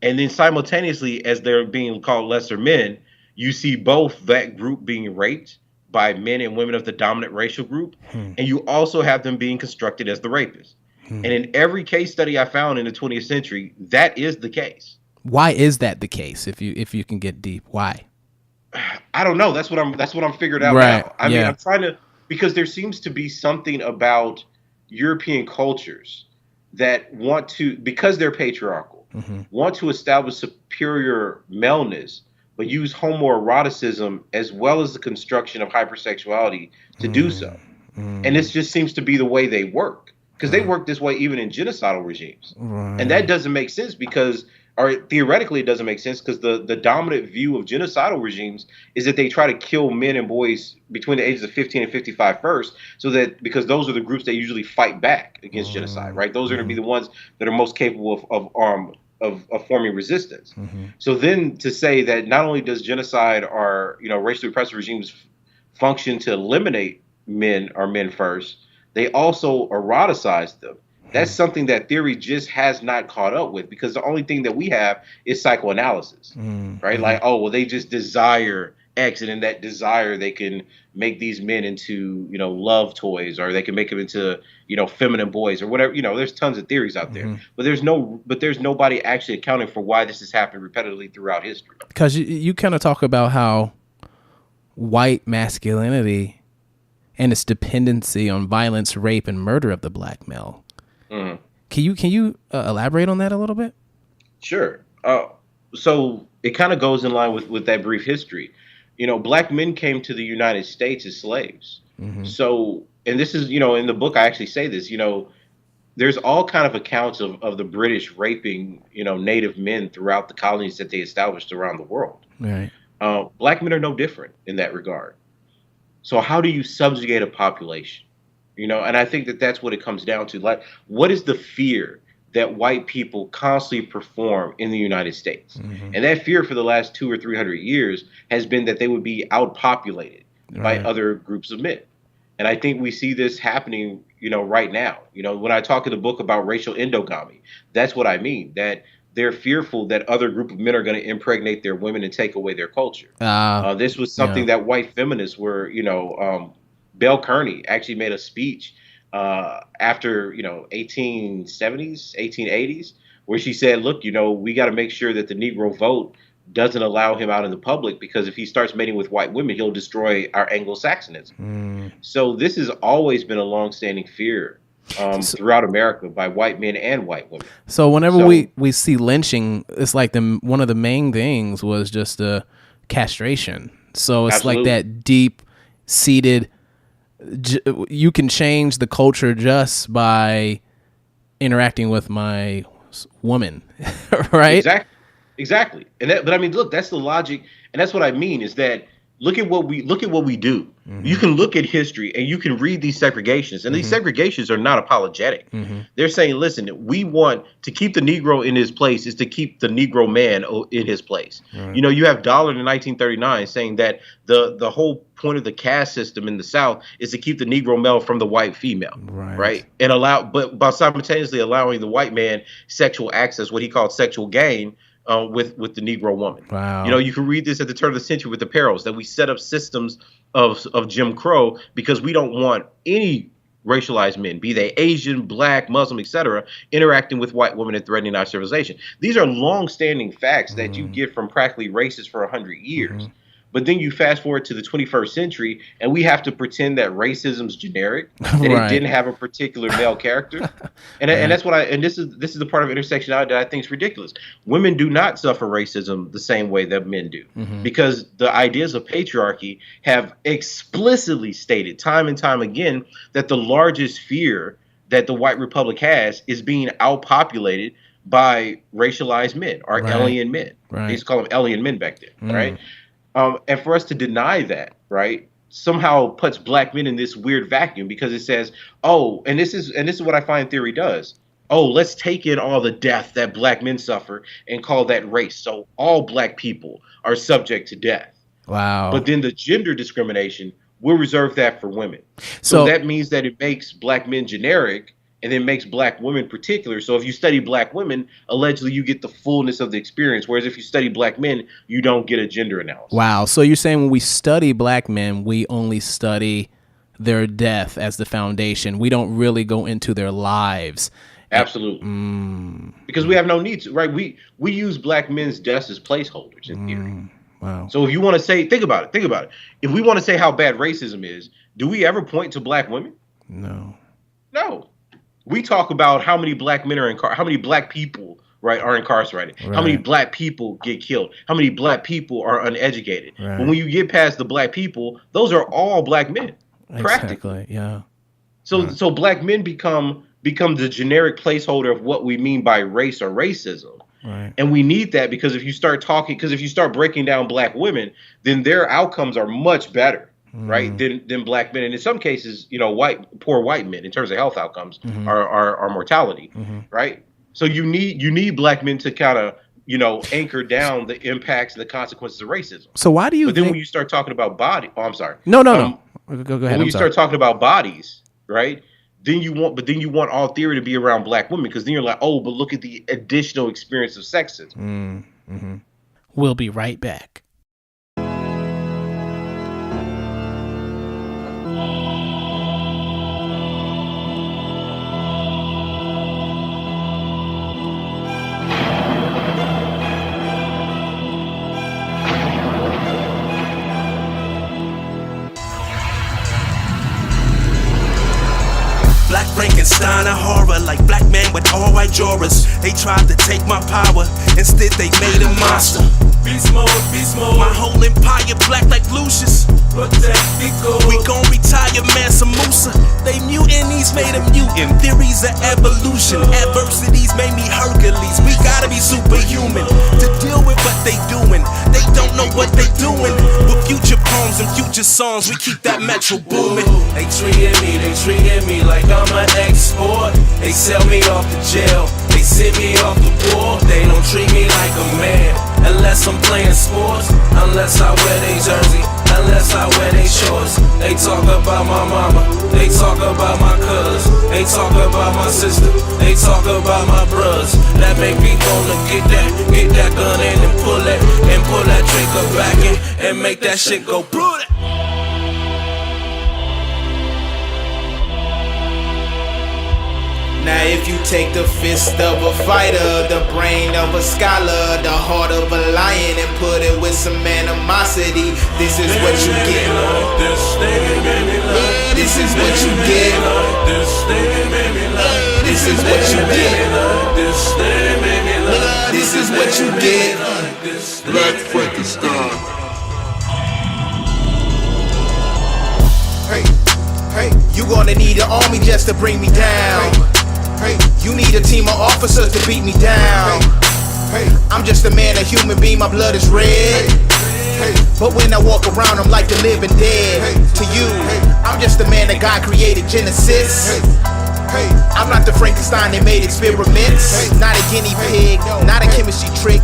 And then simultaneously, as they're being called lesser men, you see both that group being raped by men and women of the dominant racial group, and you also have them being constructed as the rapists. And in every case study I found in the 20th century, that is the case. Why is that the case? If you can get deep, why? I don't know. That's what I'm figured out now. I mean, I'm trying to, because there seems to be something about European cultures that want to, because they're patriarchal, want to establish superior maleness, but use homoeroticism as well as the construction of hypersexuality to do so. And this just seems to be the way they work, because they work this way even in genocidal regimes. And that doesn't make sense or theoretically it doesn't make sense, because the dominant view of genocidal regimes is that they try to kill men and boys between the ages of 15 and 55 first, because those are the groups that usually fight back against genocide, right? Those are going to be the ones that are most capable of forming resistance. So then to say that not only does genocide or racially repressive regimes function to eliminate men first, they also eroticize them. That's something that theory just has not caught up with, because the only thing that we have is psychoanalysis, right? Like, oh, well, they just desire X, and in that desire, they can make these men into, love toys, or they can make them into, feminine boys or whatever. There's tons of theories out there, but there's nobody actually accounting for why this has happened repetitively throughout history. Because you kind of talk about how white masculinity and its dependency on violence, rape, and murder of the black male. Can you elaborate on that a little bit? Sure. So it kind of goes in line with that brief history. Black men came to the United States as slaves. So, and this is, in the book I actually say this, there's all kind of accounts of the British raping, native men throughout the colonies that they established around the world. Right. Black men are no different in that regard. So how do you subjugate a population? And I think that's what it comes down to. Like, what is the fear that white people constantly perform in the United States? And that fear for the last 200 or 300 years has been that they would be outpopulated by other groups of men. And I think we see this happening, right now. When I talk in the book about racial endogamy, that's what I mean, that they're fearful that other group of men are going to impregnate their women and take away their culture. This was something that white feminists were, Bell Kearney actually made a speech after, 1870s, 1880s, where she said, look, we got to make sure that the Negro vote doesn't allow him out in the public, because if he starts mating with white women, he'll destroy our Anglo-Saxonism. So this has always been a longstanding fear throughout America by white men and white women. So whenever we see lynching, it's like one of the main things was just castration. So it's like that deep-seated, you can change the culture just by interacting with my woman, right? Exactly. But I mean, look, that's the logic, and that's what I mean is that look at what we do. You can look at history and you can read these segregations, and these segregations are not apologetic. They're saying, listen, we want to keep the Negro in his place is to keep the Negro man in his place. You have Dollard in 1939 saying that the whole point of the caste system in the South is to keep the Negro male from the white female, right? And but by simultaneously allowing the white man sexual access, what he called sexual gain, with the Negro woman. Wow. You can read this at the turn of the century with the perils, that we set up systems of Jim Crow because we don't want any racialized men, be they Asian, Black, Muslim, etc., interacting with white women and threatening our civilization. These are long-standing facts that you get from practically racists for 100 years. But then you fast forward to the 21st century, and we have to pretend that racism's generic, that it didn't have a particular male character, and that's what this is the part of intersectionality that I think is ridiculous. Women do not suffer racism the same way that men do, because the ideas of patriarchy have explicitly stated time and time again that the largest fear that the white republic has is being outpopulated by racialized men or alien men. They used to call them alien men back then, right? And for us to deny that, right, somehow puts black men in this weird vacuum because it says, oh, and this is what I find theory does. Oh, let's take in all the death that black men suffer and call that race. So all black people are subject to death. Wow. But then the gender discrimination, we'll reserve that for women. So that means that it makes black men generic and then makes black women particular. So if you study black women, allegedly you get the fullness of the experience. Whereas if you study black men, you don't get a gender analysis. Wow. So you're saying when we study black men, we only study their death as the foundation. We don't really go into their lives. Absolutely. Because we have no need to, right? We use black men's deaths as placeholders in theory. Wow. So if you want to say, think about it. If we want to say how bad racism is, do we ever point to black women? No. We talk about how many black men are how many black people, right, are incarcerated, how many black people get killed, how many black people are uneducated. But when you get past the black people, those are all black men, practically. Yeah. So black men become the generic placeholder of what we mean by race or racism. Right. And we need that because if you start breaking down black women, then their outcomes are much better, right, than black men. And in some cases, poor white men in terms of health outcomes are mortality, right? So you need black men to kind of, anchor down the impacts and the consequences of racism. So why do you? But then when you start talking about body, I'm sorry. No. Go ahead. When you start talking about bodies, right? Then you want all theory to be around black women because then you're like, oh, but look at the additional experience of sexism. We'll be right back. Black Frankenstein, a horror, like black man with all white jurors. They tried to take my power, instead they made a monster. Beast mode, my whole empire black like Lucius. We gon' retire Mansa Musa. They mutinies made a mutant. Theories of evolution. Adversities made me Hercules. We gotta be superhuman to deal with what they doing. They don't know what they doing. With future poems and future songs, we keep that metro booming. They treated me like I'm an export. They sell me off to jail. They send me off the war. They don't treat me like a man unless I'm playing sports. Unless I wear they jersey. Unless I wear they shorts. They talk about my mama. They talk about my cuz. They talk about my sister. They talk about my bros. That make me wanna get that gun in and pull that trigger back in and make that shit go brutal. Now if you take the fist of a fighter, the brain of a scholar, the heart of a lion, and put it with some animosity, this is what you get. This is what you get. This is what you get. This is what you get. Black Frankenstein. Hey, you gonna need an army just to bring me down. Hey, you need a team of officers to beat me down. Hey, I'm just a man, a human being, my blood is red. Hey, but when I walk around, I'm like the living dead. To you, I'm just a man that God created, Genesis. Hey, I'm not the Frankenstein that made experiments. Not a guinea pig, not a chemistry trick.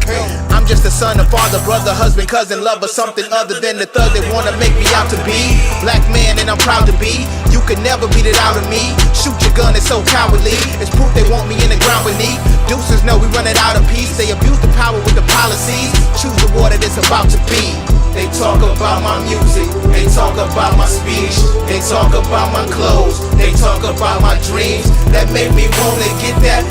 I'm just a son, a father, brother, husband, cousin, lover, something other than the thug they wanna make me out to be. Black man and I'm proud to be. You could never beat it out of me. Shoot your gun, it's so cowardly. It's proof they want me in the ground beneath. Deuces know we running out of peace. They abuse the power with the policies. Choose the war that it's about to be. They talk about my music, they talk about my speech, they talk about my clothes, they talk about my dreams. That make me wanna get that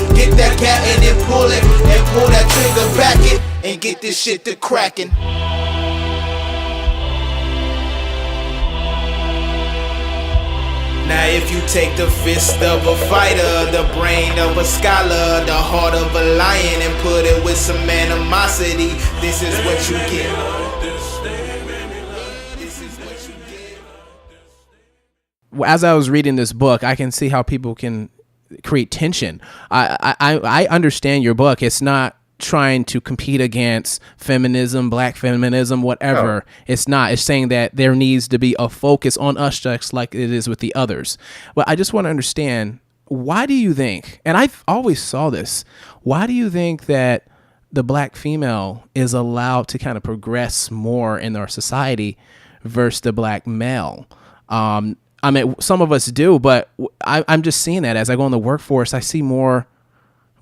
cat and then pull it, and pull that trigger back it, and get this shit to cracking. Now if you take the fist of a fighter, the brain of a scholar, the heart of a lion, and put it with some animosity, this is what you get. As I was reading this book, I can see how people can create tension. I understand your book. It's not trying to compete against feminism, black feminism, whatever. Oh. It's not. It's saying that there needs to be a focus on us just like it is with the others. But I just want to understand, why do you think, and I've always saw this, why do you think that the black female is allowed to kind of progress more in our society versus the black male? I mean, some of us do, but I'm just seeing that as I go in the workforce, I see more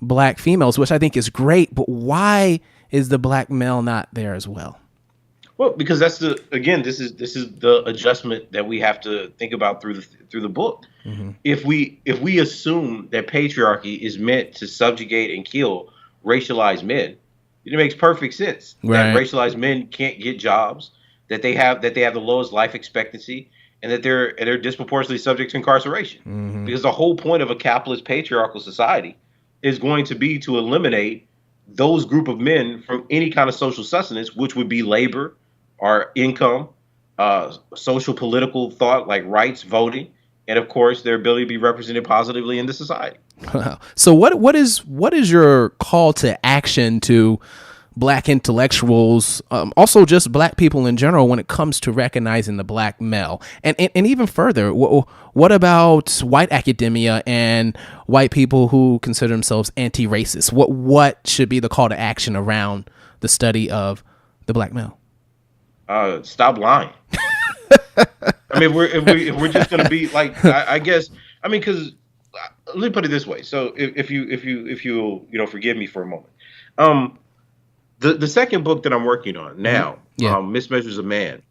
black females, which I think is great. But why is the black male not there as well? Well, because this is the adjustment that we have to think about through the book. Mm-hmm. If we assume that patriarchy is meant to subjugate and kill racialized men, it makes perfect sense that racialized men can't get jobs, that they have the lowest life expectancy, and that they're disproportionately subject to incarceration. Mm-hmm. Because the whole point of a capitalist patriarchal society is going to be to eliminate those group of men from any kind of social sustenance, which would be labor, or income, social political thought like rights, voting, and of course their ability to be represented positively in the society. Wow. So what is your call to action to black intellectuals, also just black people in general, when it comes to recognizing the black male? And even further, what about white academia and white people who consider themselves anti-racist? What should be the call to action around the study of the black male? Stop lying. I mean, if we're just going to be like, I guess, I mean, because let me put it this way. So if you forgive me for a moment. The second book that I'm working on now, Mismeasures of Man,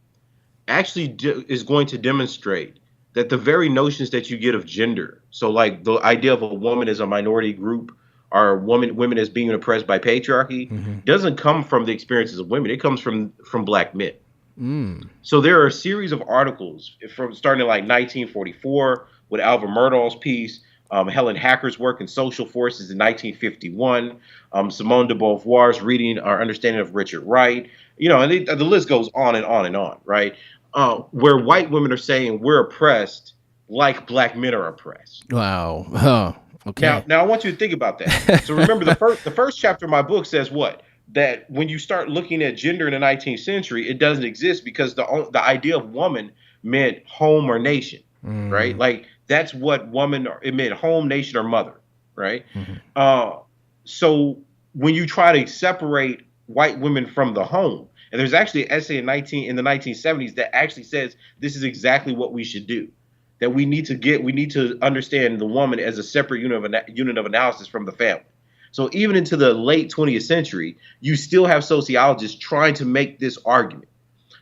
actually is going to demonstrate that the very notions that you get of gender, so like the idea of a woman as a minority group or women as being oppressed by patriarchy, doesn't come from the experiences of women. It comes from black men. Mm. So there are a series of articles from starting in like 1944 with Alva Murdahl's piece, Helen Hacker's work in Social Forces in 1951, Simone de Beauvoir's reading Our Understanding of Richard Wright, and the list goes on and on and on, right? Where white women are saying we're oppressed like black men are oppressed. Wow. Huh. Okay. Now I want you to think about that. So remember, the first chapter of my book says what? That when you start looking at gender in the 19th century, it doesn't exist because the idea of woman meant home or nation, right? Like that's what it meant, home, nation, or mother, right? Mm-hmm. So when you try to separate white women from the home, and there's actually an essay in the 1970s that actually says this is exactly what we should do. That we need to understand the woman as a separate unit of analysis from the family. So even into the late 20th century, you still have sociologists trying to make this argument.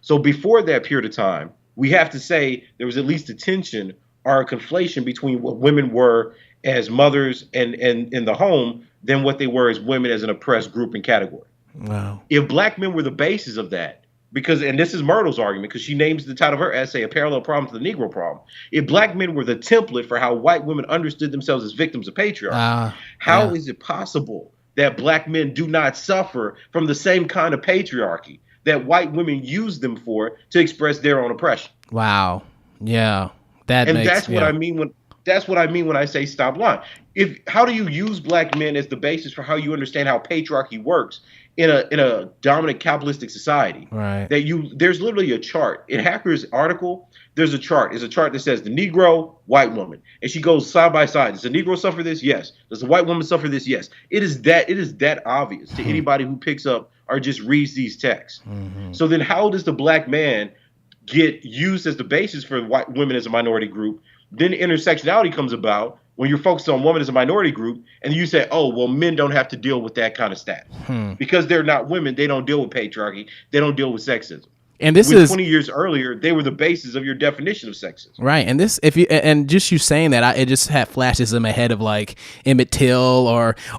So before that period of time, we have to say there was at least a tension or a conflation between what women were as mothers and in the home than what they were as women as an oppressed group and category. Wow. If black men were the basis of that, and this is Myrtle's argument, because she names the title of her essay, A Parallel Problem to the Negro Problem. If black men were the template for how white women understood themselves as victims of patriarchy, how is it possible that black men do not suffer from the same kind of patriarchy that white women use them for to express their own oppression? Wow. Yeah. That's what I mean when I say stop lying. How do you use black men as the basis for how you understand how patriarchy works in a dominant capitalistic society? Right. There's literally a chart. In Hacker's article, there's a chart. It's a chart that says the Negro, white woman. And she goes side by side. Does the Negro suffer this? Yes. Does the white woman suffer this? Yes. It is that obvious to anybody who picks up or just reads these texts. Mm-hmm. So then how does the black man get used as the basis for white women as a minority group? Then intersectionality comes about when you're focused on women as a minority group, and you say, oh, well, men don't have to deal with that kind of status. Because they're not women, they don't deal with patriarchy, they don't deal with sexism. And this is 20 years earlier, they were the basis of your definition of sexism. Right. And just you saying that, it just had flashes in my head of like Emmett Till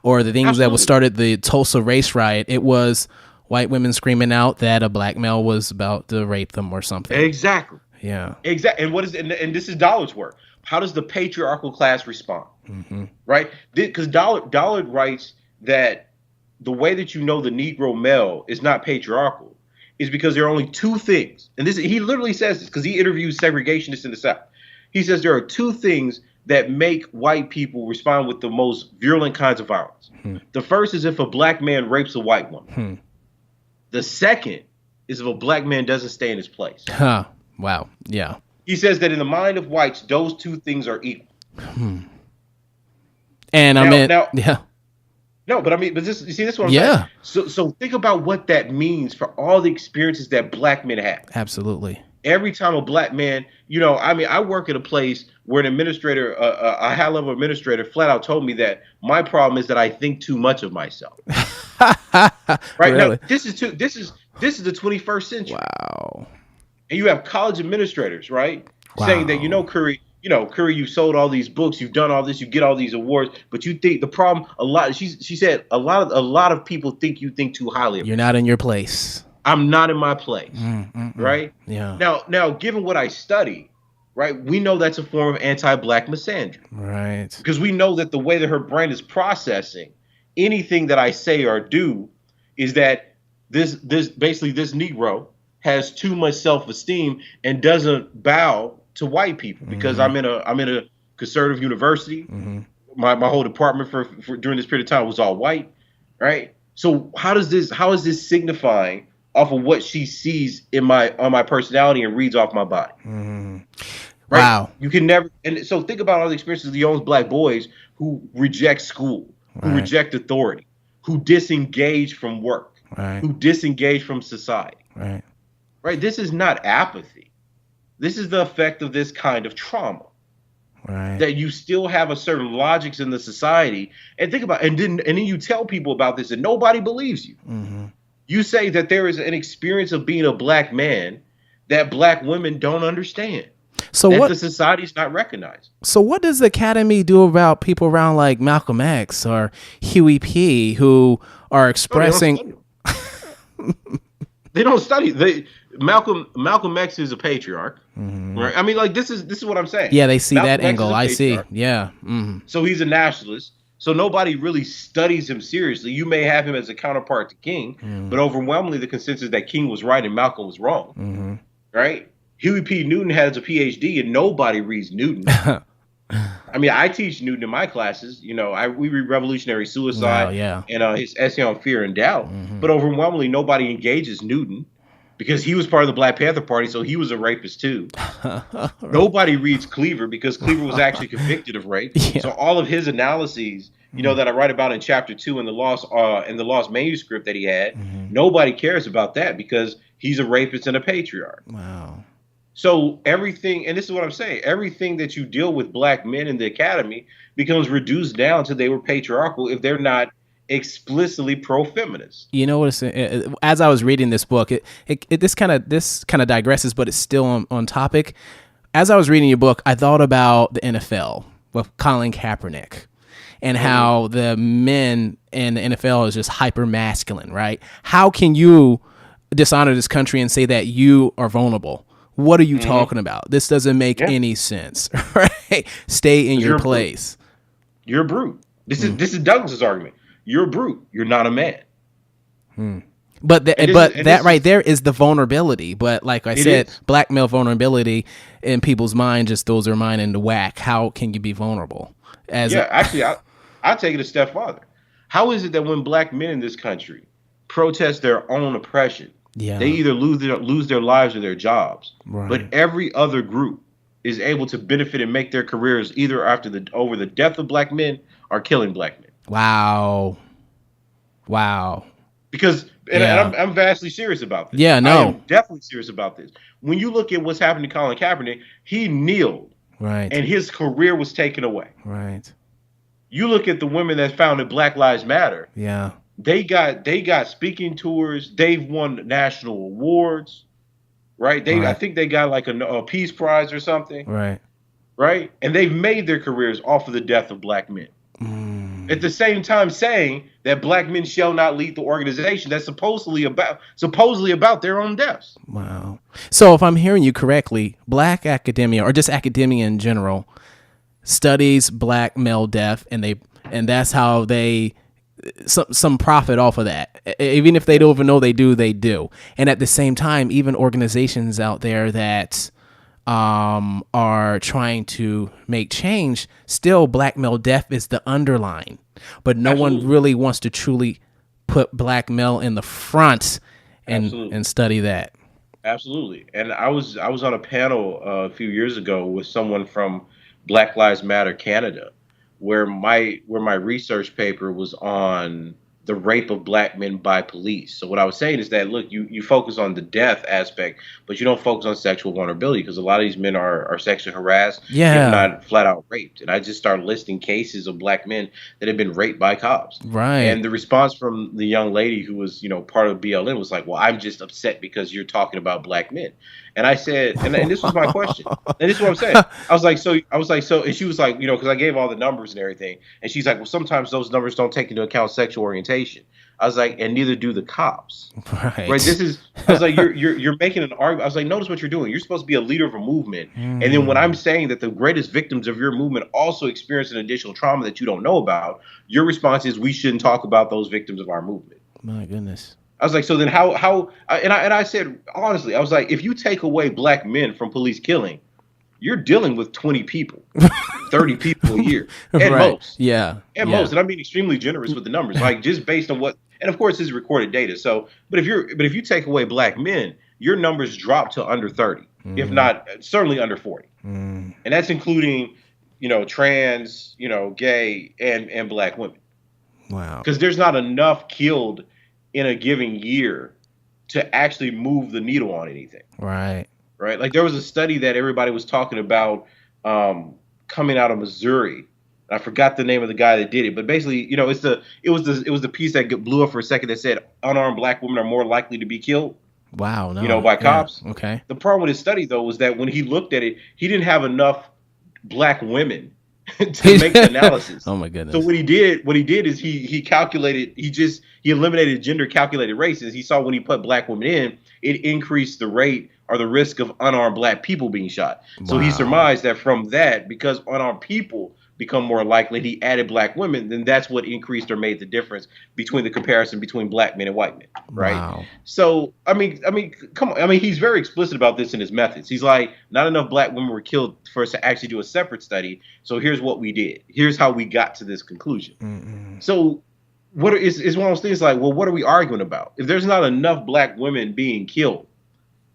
or the things that started the Tulsa race riot. It was white women screaming out that a black male was about to rape them or something. Exactly. Yeah. Exactly. And this is Dollard's work. How does the patriarchal class respond? Mm-hmm. Right? Because Dollard writes that the way that you know the Negro male is not patriarchal is because there are only two things. And he literally says this because he interviews segregationists in the South. He says there are two things that make white people respond with the most virulent kinds of violence. The first is if a black man rapes a white woman. The second is if a black man doesn't stay in his place. Huh. Wow. Yeah. He says that in the mind of whites, those two things are equal. And yeah. No, but this, you see, this is what I'm saying. So think about what that means for all the experiences that black men have. Absolutely. Every time a black man, I work at a place where an administrator, a high-level administrator, flat out told me that my problem is that I think too much of myself. Right Really? now, this is the 21st century. Wow. And you have college administrators, right, saying that Curry, you sold all these books, you've done all this, you get all these awards, but you think the problem she said a lot of people think you think too highly of You're not in your place. I'm not in my place, right? Yeah. Now, given what I study, right, we know that's a form of anti-black misandry, right? Because we know that the way that her brain is processing anything that I say or do is that this Negro has too much self-esteem and doesn't bow to white people because I'm in a conservative university. My whole department for during this period of time was all white, right? So how is this signifying off of what she sees on my personality and reads off my body? Right? Wow. You can never. And so think about all the experiences of the young black boys who reject school, who reject authority, who disengage from work, who disengage from society. Right. This is not apathy. This is the effect of this kind of trauma. Right. That you still have a certain logics in the society. And think about, and then you tell people about this and nobody believes you. You say that there is an experience of being a black man that black women don't understand. So that what the society's not recognized. So what does the Academy do about people around like Malcolm X or Huey P. who are expressing? They don't study. Malcolm X is a patriarch, right? I mean, like this is what I'm saying. Yeah, they see Malcolm that X angle. I see. Yeah. So he's a nationalist. So nobody really studies him seriously. You may have him as a counterpart to King, but overwhelmingly the consensus is that King was right and Malcolm was wrong, right? Huey P. Newton has a PhD and nobody reads Newton. I mean, I teach Newton in my classes. We read Revolutionary Suicide and his essay on Fear and Doubt. But overwhelmingly nobody engages Newton because he was part of the Black Panther Party, so he was a rapist too. Nobody reads Cleaver because Cleaver was actually convicted of rape. So all of his analyses, that I write about in chapter 2 in the lost manuscript that he had, nobody cares about that because he's a rapist and a patriarch. Wow. So everything, and this is what I'm saying, everything that you deal with black men in the academy becomes reduced down to they were patriarchal if they're not explicitly pro-feminist. You know what? As I was reading this book, this kind of digresses, but it's still on topic. As I was reading your book, I thought about the NFL with Colin Kaepernick and how the men in the NFL is just hyper masculine, right? How can you dishonor this country and say that you are vulnerable? What are you talking about? This doesn't make any sense, right? Stay in your place. You're a brute. This is Douglas's argument. You're a brute. You're not a man. But that right there is the vulnerability. But like I said, black male vulnerability in people's mind just throws their mind into whack. How can you be vulnerable? Actually, I'll take it a step farther. How is it that when black men in this country protest their own oppression, they either lose their lives or their jobs, but every other group is able to benefit and make their careers either over the death of black men or killing black men? Wow. Because and I'm vastly serious about this. Yeah, no. I am definitely serious about this. When you look at what's happened to Colin Kaepernick, he kneeled, and his career was taken away. Right. You look at the women that founded Black Lives Matter. Yeah. They got speaking tours. They've won national awards, right? I think they got like a Peace Prize or something, right? And they've made their careers off of the death of black men. At the same time, saying that black men shall not lead the organization that's supposedly about their own deaths. Wow. So if I'm hearing you correctly, black academia or just academia in general studies black male death, and that's how they. Some profit off of that, even if they don't even know they do. And at the same time, even organizations out there that are trying to make change, still black male death is the underline. But no one really wants to truly put black male in the front and study that. Absolutely. And I was on a panel a few years ago with someone from Black Lives Matter Canada, where my research paper was on the rape of black men by police. So what I was saying is that, look, you focus on the death aspect, but you don't focus on sexual vulnerability, because a lot of these men are sexually harassed, if not flat out raped. And I just started listing cases of black men that have been raped by cops. Right. And the response from the young lady who was, part of BLM was like, well, I'm just upset because you're talking about black men. And I said, and this was my question. And this is what I'm saying. I was like, so, and she was like, because I gave all the numbers and everything. And she's like, well, sometimes those numbers don't take into account sexual orientation. I was like, and neither do the cops. Right. I was like, you're making an argument. I was like, notice what you're doing. You're supposed to be a leader of a movement. And then when I'm saying that the greatest victims of your movement also experience an additional trauma that you don't know about, your response is, we shouldn't talk about those victims of our movement. My goodness. I was like, so then how and I said, honestly, I was like, if you take away black men from police killing, you're dealing with 20 people, 30 people a year at most. Yeah. At most. And I'm being extremely generous with the numbers, like just based on what, and of course this is recorded data. So, but if you take away black men, your numbers drop to under 30, if not certainly under 40. And that's including, trans, gay and black women. Wow. Because there's not enough killed in a given year to actually move the needle on anything. Right. Right. Like there was a study that everybody was talking about coming out of Missouri. I forgot the name of the guy that did it, but basically, it was the piece that blew up for a second that said unarmed black women are more likely to be killed. Wow. No. By cops. Okay. The problem with his study though was that when he looked at it, he didn't have enough black women to make the analysis. Oh my goodness. So what he did is he calculated, he eliminated gender calculated races. He saw when he put black women in, it increased the rate or the risk of unarmed black people being shot. So he surmised that from that, because unarmed people become more likely, he added black women, then that's what increased or made the difference between the comparison between black men and white men. Right. Wow. So, I mean, come on. I mean, he's very explicit about this in his methods. He's like, not enough black women were killed for us to actually do a separate study. So here's what we did. Here's how we got to this conclusion. So what is one of those things like, well, what are we arguing about? If there's not enough black women being killed,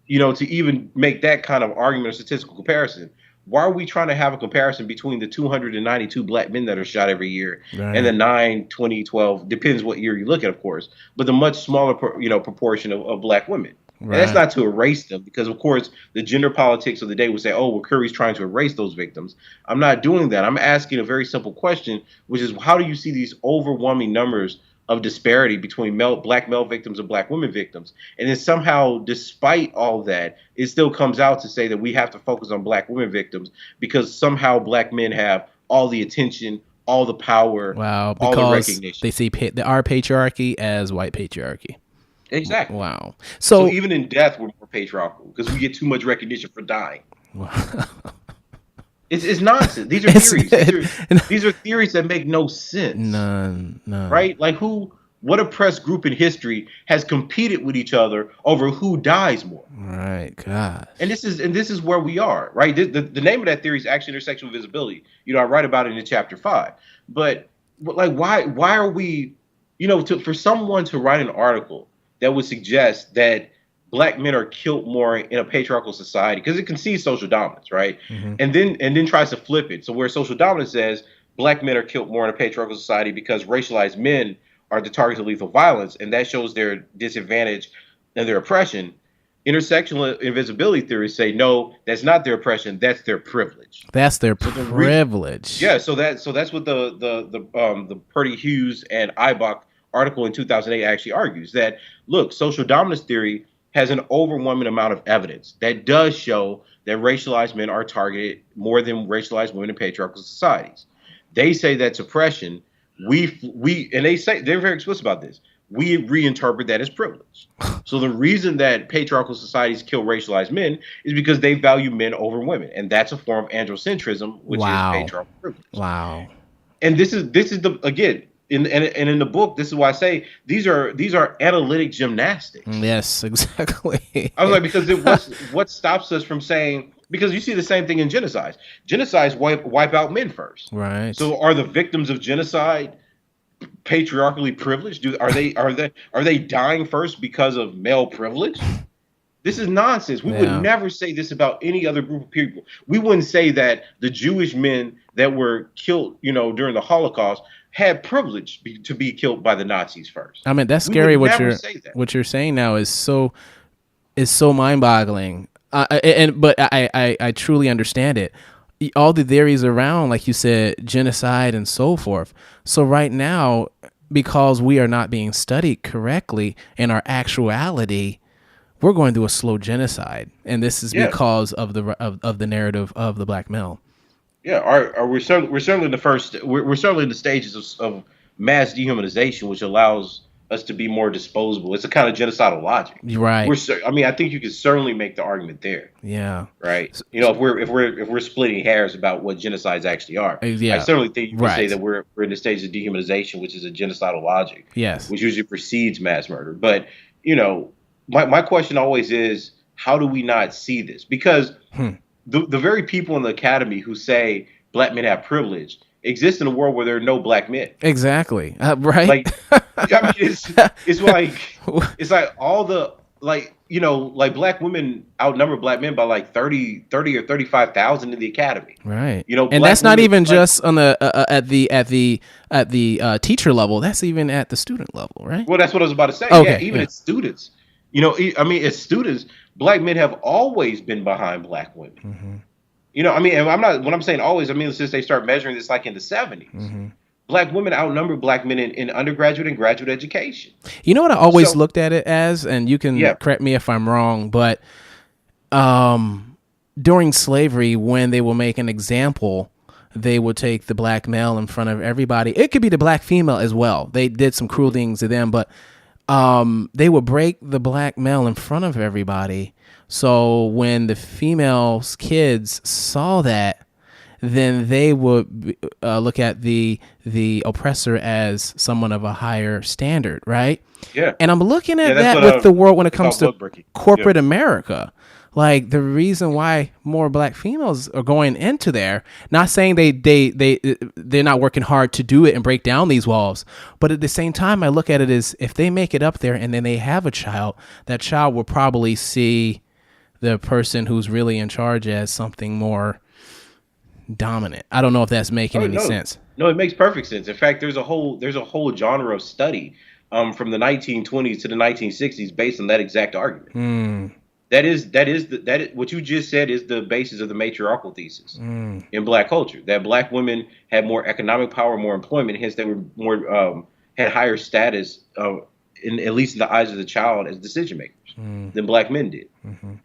to even make that kind of argument or statistical comparison, why are we trying to have a comparison between the 292 black men that are shot every year and the 9, 20, 12, depends what year you look at, of course, but the much smaller, proportion of black women. Right. And that's not to erase them, because, of course, the gender politics of the day would say, oh, well, Curry's trying to erase those victims. I'm not doing that. I'm asking a very simple question, which is, how do you see these overwhelming numbers of disparity between black male victims and black women victims? And then somehow, despite all that, it still comes out to say that we have to focus on black women victims because somehow black men have all the attention, all the power, all the recognition. They see our patriarchy as white patriarchy. Exactly. Wow. So even in death, we're more patriarchal because we get too much recognition for dying. Wow. It's nonsense. These are theories. These are theories that make no sense. None. Right? Like what oppressed group in history has competed with each other over who dies more? Right. God. And this is where we are, right? The name of that theory is actually intersectional visibility. I write about it in chapter 5. But like, why are we, for someone to write an article that would suggest that black men are killed more in a patriarchal society, because it concedes social dominance, right? And then tries to flip it. So where social dominance says black men are killed more in a patriarchal society because racialized men are the targets of lethal violence, and that shows their disadvantage and their oppression. Intersectional invisibility theories say no, that's not their oppression, that's their privilege. That's their privilege. Yeah, so that's what the Purdy Hughes and Eibach article in 2008 actually argues, that look, social dominance theory has an overwhelming amount of evidence that does show that racialized men are targeted more than racialized women in patriarchal societies. They say that suppression, and they say, they're very explicit about this, we reinterpret that as privilege. So the reason that patriarchal societies kill racialized men is because they value men over women, and that's a form of androcentrism, which is patriarchal privilege. Wow. And this is the, again, in the book, this is why I say these are analytic gymnastics. Yes, exactly. I was like, because what stops us from saying, Because you see the same thing in genocides. Genocides wipe out men first. Right. So are the victims of genocide patriarchally privileged? Are they dying first because of male privilege? This is nonsense. We would never say this about any other group of people. We wouldn't say that the Jewish men that were killed, during the Holocaust had privilege to be killed by the Nazis first. I mean, that's scary. What you're saying now is so mind-boggling. But I truly understand it. All the theories around, like you said, genocide and so forth. So right now, because we are not being studied correctly in our actuality, we're going through a slow genocide, and this is because of the narrative of the black male. Yeah, we're certainly in the first. We're certainly in the stages of mass dehumanization, which allows us to be more disposable. It's a kind of genocidal logic, right? I think you could certainly make the argument there. Yeah, right. If we're splitting hairs about what genocides actually are, I certainly think you can say that we're in the stage of dehumanization, which is a genocidal logic. Yes, which usually precedes mass murder. But my question always is, how do we not see this? Because the very people in the academy who say black men have privilege exist in a world where there are no black men. Exactly. Right. Like, I mean, it's like all the like black women outnumber black men by like 30 or 35,000 in the academy. Right. And that's not even just on the at the teacher level. That's even at the student level, right? Well, that's what I was about to say. Okay, yeah, even as students. As students, black men have always been behind black women. Mm-hmm. And when I'm saying always, I mean since they start measuring this like in the 70s. Mm-hmm. Black women outnumber black men in undergraduate and graduate education. You know what I always looked at it as, and you can correct me if I'm wrong, but during slavery, when they will make an example, they would take the black male in front of everybody. It could be the black female as well. They did some cruel things to them, but they would break the black male in front of everybody. So when the female's kids saw that, then they would look at the oppressor as someone of a higher standard, right? Yeah. And I'm looking at that with the world when it comes to corporate America. Like the reason why more black females are going into there, not saying they're not working hard to do it and break down these walls, but at the same time, I look at it as if they make it up there and then they have a child, that child will probably see the person who's really in charge as something more dominant. I don't know if that's making any sense. No, it makes perfect sense. In fact, there's a whole genre of study from the 1920s to the 1960s based on that exact argument. That what you just said is the basis of the matriarchal thesis in black culture. That black women had more economic power, more employment, hence they were more had higher status, at least in the eyes of the child, as decision makers than black men did. Mm-hmm.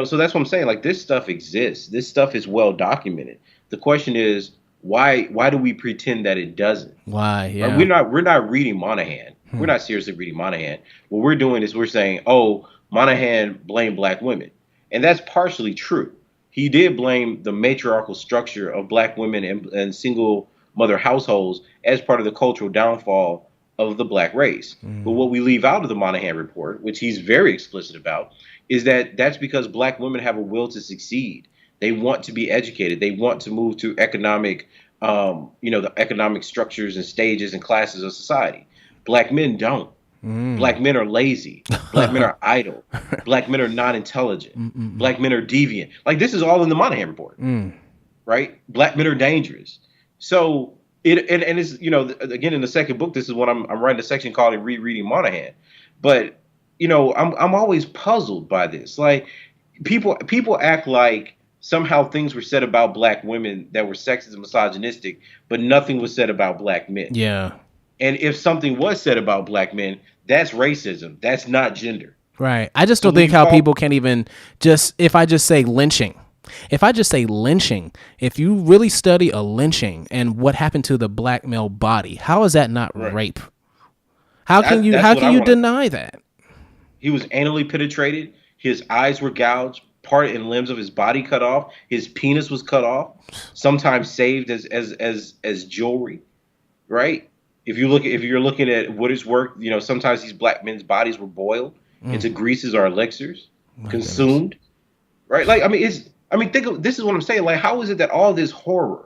So that's what I'm saying. Like this stuff exists. This stuff is well documented. The question is, why do we pretend that it doesn't? Why? Yeah. Like, we're not reading Moynihan. We're not seriously reading Moynihan. What we're doing is we're saying, oh, Moynihan blamed black women. And that's partially true. He did blame the matriarchal structure of black women and single mother households as part of the cultural downfall of the black race. But what we leave out of the Moynihan report, which he's very explicit about, is that that's because black women have a will to succeed. They want to be educated. They want to move to economic, the economic structures and stages and classes of society. Black men don't. Black men are lazy. Black men are idle. Black men are not intelligent. Black men are deviant. Like this is all in the Moynihan report, right? Black men are dangerous. So it's again in the second book. This is what I'm writing a section called "Rereading Moynihan," but I'm always puzzled by this. Like people act like somehow things were said about black women that were sexist and misogynistic, but nothing was said about black men. Yeah. And if something was said about black men, that's racism. That's not gender. Right. I just don't think how people can even if I just say lynching, if you really study a lynching and what happened to the black male body, how is that not rape? How can you deny that? He was anally penetrated. His eyes were gouged. Part and limbs of his body cut off. His penis was cut off. Sometimes saved as jewelry. Right. If you're looking at what is work, sometimes these black men's bodies were boiled into greases or elixirs, consumed. Right. Like, I mean, I mean, this is what I'm saying. Like, how is it that all this horror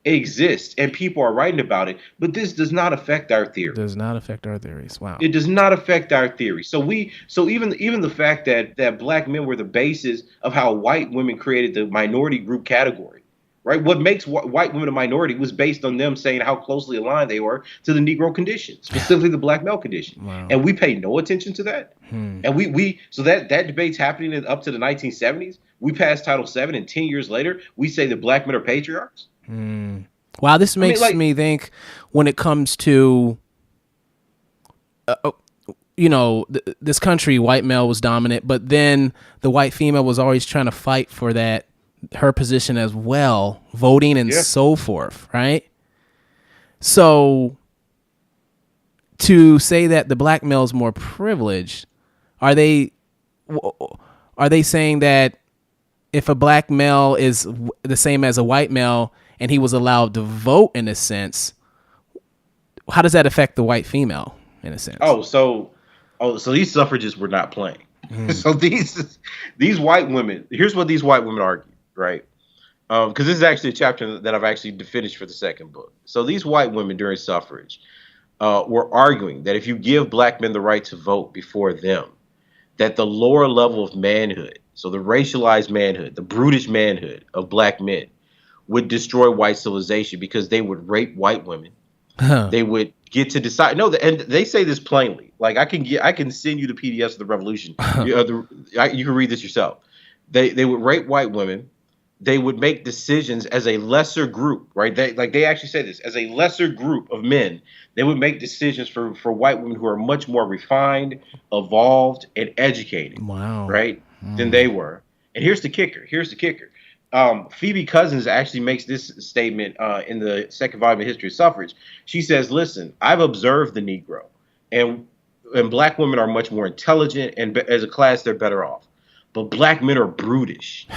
exists and people are writing about it, but this does not affect our theory? Does not affect our theories. Wow. It does not affect our theory. So even the fact that black men were the basis of how white women created the minority group category, right? What makes white women a minority was based on them saying how closely aligned they were to the Negro condition, specifically the black male condition. Wow. And we pay no attention to that. And we so that debate's happening up to the 1970s. We passed Title VII, and 10 years later, we say that black men are patriarchs. Wow, this makes me think when it comes to, this country, white male was dominant, but then the white female was always trying to fight for her position as well, voting and so forth, right? So to say that the black male is more privileged, are they saying that if a black male is the same as a white male and he was allowed to vote in a sense, how does that affect the white female in a sense? So these suffragists were not playing. So these white women, here's what these white women argue, right? Because this is actually a chapter that I've actually finished for the second book. So these white women during suffrage were arguing that if you give black men the right to vote before them, that the lower level of manhood, so the racialized manhood, the brutish manhood of black men, would destroy white civilization because they would rape white women. They would get to decide. No, and they say this plainly. Like I can send you the PDFs of the Revolution. You can read this yourself. They would rape white women. They would make decisions as a lesser group, right? They actually say this as a lesser group of men. They would make decisions for white women who are much more refined, evolved, and educated. Wow. Right? Than they were. And here's the kicker. Phoebe Cousins actually makes this statement in the second volume of History of Suffrage. She says, listen, I've observed the Negro, and black women are much more intelligent, and as a class, they're better off. But black men are brutish.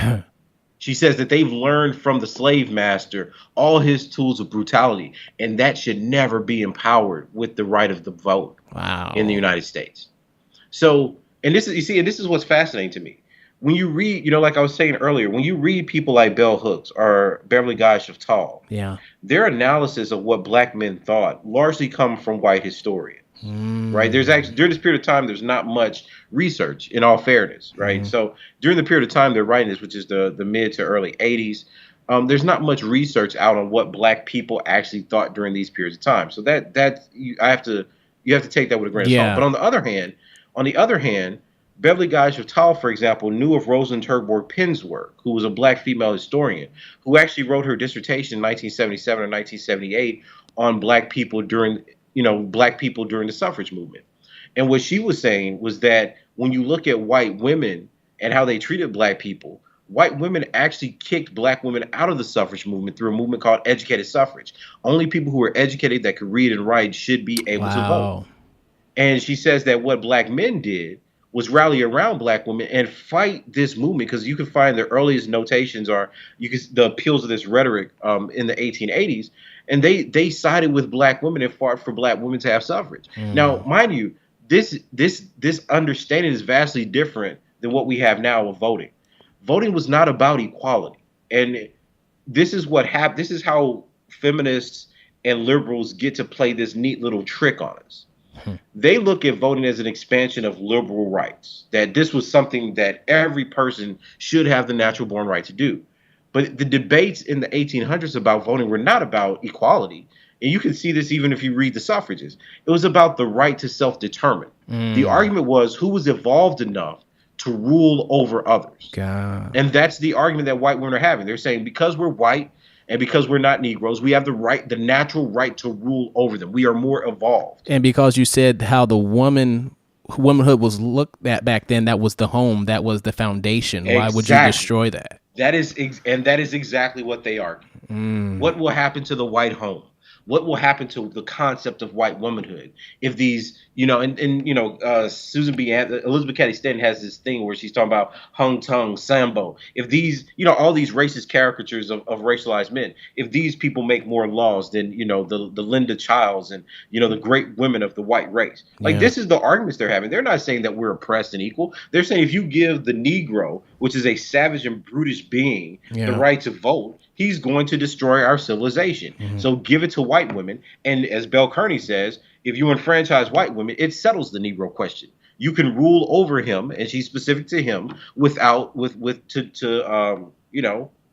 She says that they've learned from the slave master all his tools of brutality, and that should never be empowered with the right of the vote in the United States. So, and this is what's fascinating to me. When you read, like I was saying earlier, when you read people like Bell Hooks or Beverly Guy Tull, their analysis of what black men thought largely come from white historians, right? There's actually, during this period of time, there's not much research, in all fairness, right? So during the period of time they're writing this, which is the mid to early 80s, there's not much research out on what black people actually thought during these periods of time. So you have to take that with a grain of salt. But on the other hand, Beverly Guy Tull, for example, knew of Rosalind Terborg Penn's work, who was a black female historian, who actually wrote her dissertation in 1977 or 1978 on black people during the suffrage movement. And what she was saying was that when you look at white women and how they treated black people, white women actually kicked black women out of the suffrage movement through a movement called educated suffrage. Only people who were educated that could read and write should be able to vote. And she says that what black men did was rally around black women and fight this movement, because you can find the earliest notations the appeals of this rhetoric in the 1880s, and they sided with black women and fought for black women to have suffrage. Now, mind you, this understanding is vastly different than what we have now of voting. Voting was not about equality, and this is what happened. This is how feminists and liberals get to play this neat little trick on us. They look at voting as an expansion of liberal rights, that this was something that every person should have the natural born right to do. But the debates in the 1800s about voting were not about equality. And you can see this even if you read the suffrages. It was about the right to self-determine. The argument was who was evolved enough to rule over others. And that's the argument that white women are having. They're saying because we're white and because we're not Negroes, we have the natural right to rule over them. We are more evolved. And because you said how the womanhood was looked at back then, that was the home, that was the foundation. Why would you destroy that? That is exactly what they argue. What will happen to the white home? What will happen to the concept of white womanhood if these, Elizabeth Cady Stanton has this thing where she's talking about hung tongue, sambo. If these, all these racist caricatures of racialized men, if these people make more laws than, the Linda Childs and, the great women of the white race. This is the arguments they're having. They're not saying that we're oppressed and equal. They're saying if you give the Negro which is a savage and brutish being, Yeah. the right to vote, he's going to destroy our civilization. So give it to white women. And as Bell Kearney says, if you enfranchise white women, it settles the Negro question. You can rule over him, and she's specific to him, without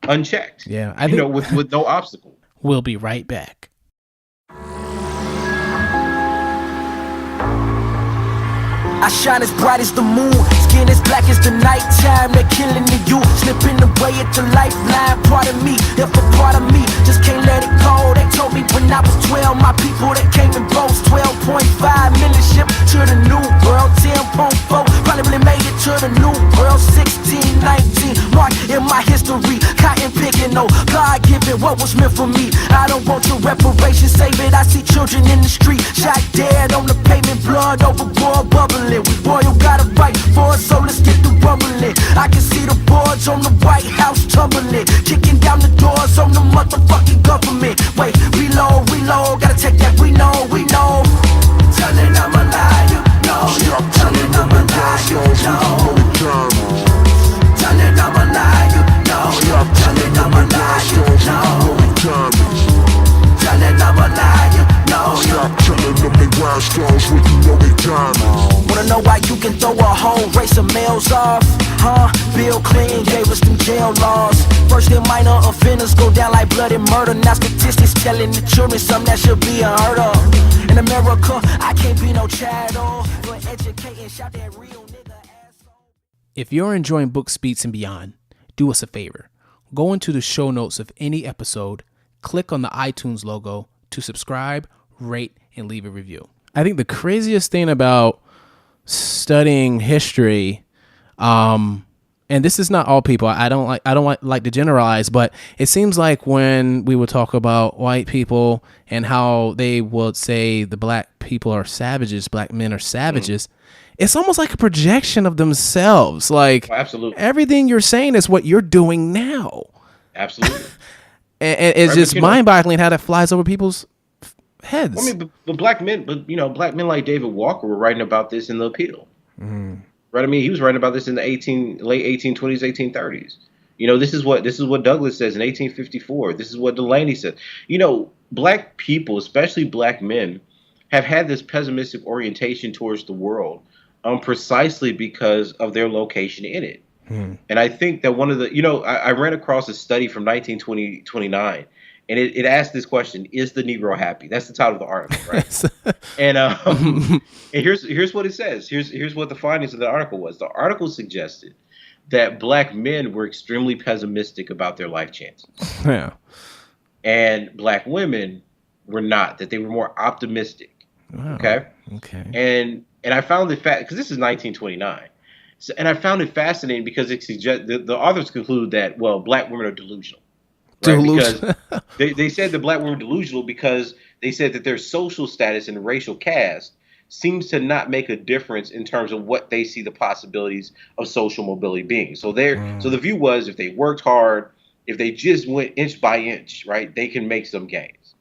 unchecked. Yeah, I think with no obstacle. We'll be right back. I shine as bright as the moon, skin as black as the nighttime. They're killing the youth, slipping away at the lifeline. Part of me, if a part of me just can't let it go. They told me when I was 12, my people that came in boats, 12.5 million shipped to the new world, 10.4 probably made it to the new world, 16, 19, mark in my history, cotton picking, no God given what was meant for me. I don't want your reparations, save it. I see children in the street, shot dead on the pavement, blood overboard, bubbling. We royal got a right for us, so let's get the rumbling. I can see the boards on the White House tumbling, kicking down the doors on the motherfucking government. Wait, reload, gotta take that, we know. Telling I'm a liar, no. Telling I'm a liar, no. Telling I'm a liar, no. Telling I'm a liar, no. Telling I'm a liar, no. Stop telling them they wild stones when you know they dying. Wanna know why you can throw a whole race of males off? Huh? Bill Clinton gave us them jail laws. First and minor offenders go down like bloody murder. Now statistics telling the children something that should be unheard of. In America, I can't be no chattel. But educating, shout that real nigga asshole. If you're enjoying Book Speaks and Beyond, do us a favor. Go into the show notes of any episode, click on the iTunes logo to subscribe, rate, and leave a review. I think the craziest thing about studying history, and this is not all people. I don't like to generalize, but it seems like when we would talk about white people and how they would say the black people are savages, black men are savages, it's almost like a projection of themselves. Like, absolutely, everything you're saying is what you're doing now. Absolutely. and it's just mind-boggling how that flies over people's heads. I mean, but black men like David Walker were writing about this in The Appeal. Right? I mean, he was writing about this in the late 1820s, 1830s. This is what Douglas says in 1854. This is what Delaney said. Black people, especially black men, have had this pessimistic orientation towards the world, precisely because of their location in it. And I think that one of the, I ran across a study from 1929, and it asked this question: is the Negro happy? That's the title of the article, right? And here's what it says. Here's what the findings of the article was. The article suggested that black men were extremely pessimistic about their life chances. Yeah. And black women were not, that they were more optimistic. Wow. Okay. And I found it because this is 1929. So, and I found it fascinating because it suggests the authors conclude that, well, black women are delusional. Right? Because they said the black women are delusional because they said that their social status and racial caste seems to not make a difference in terms of what they see the possibilities of social mobility being. So so the view was, if they worked hard, if they just went inch by inch, right, they can make some gains.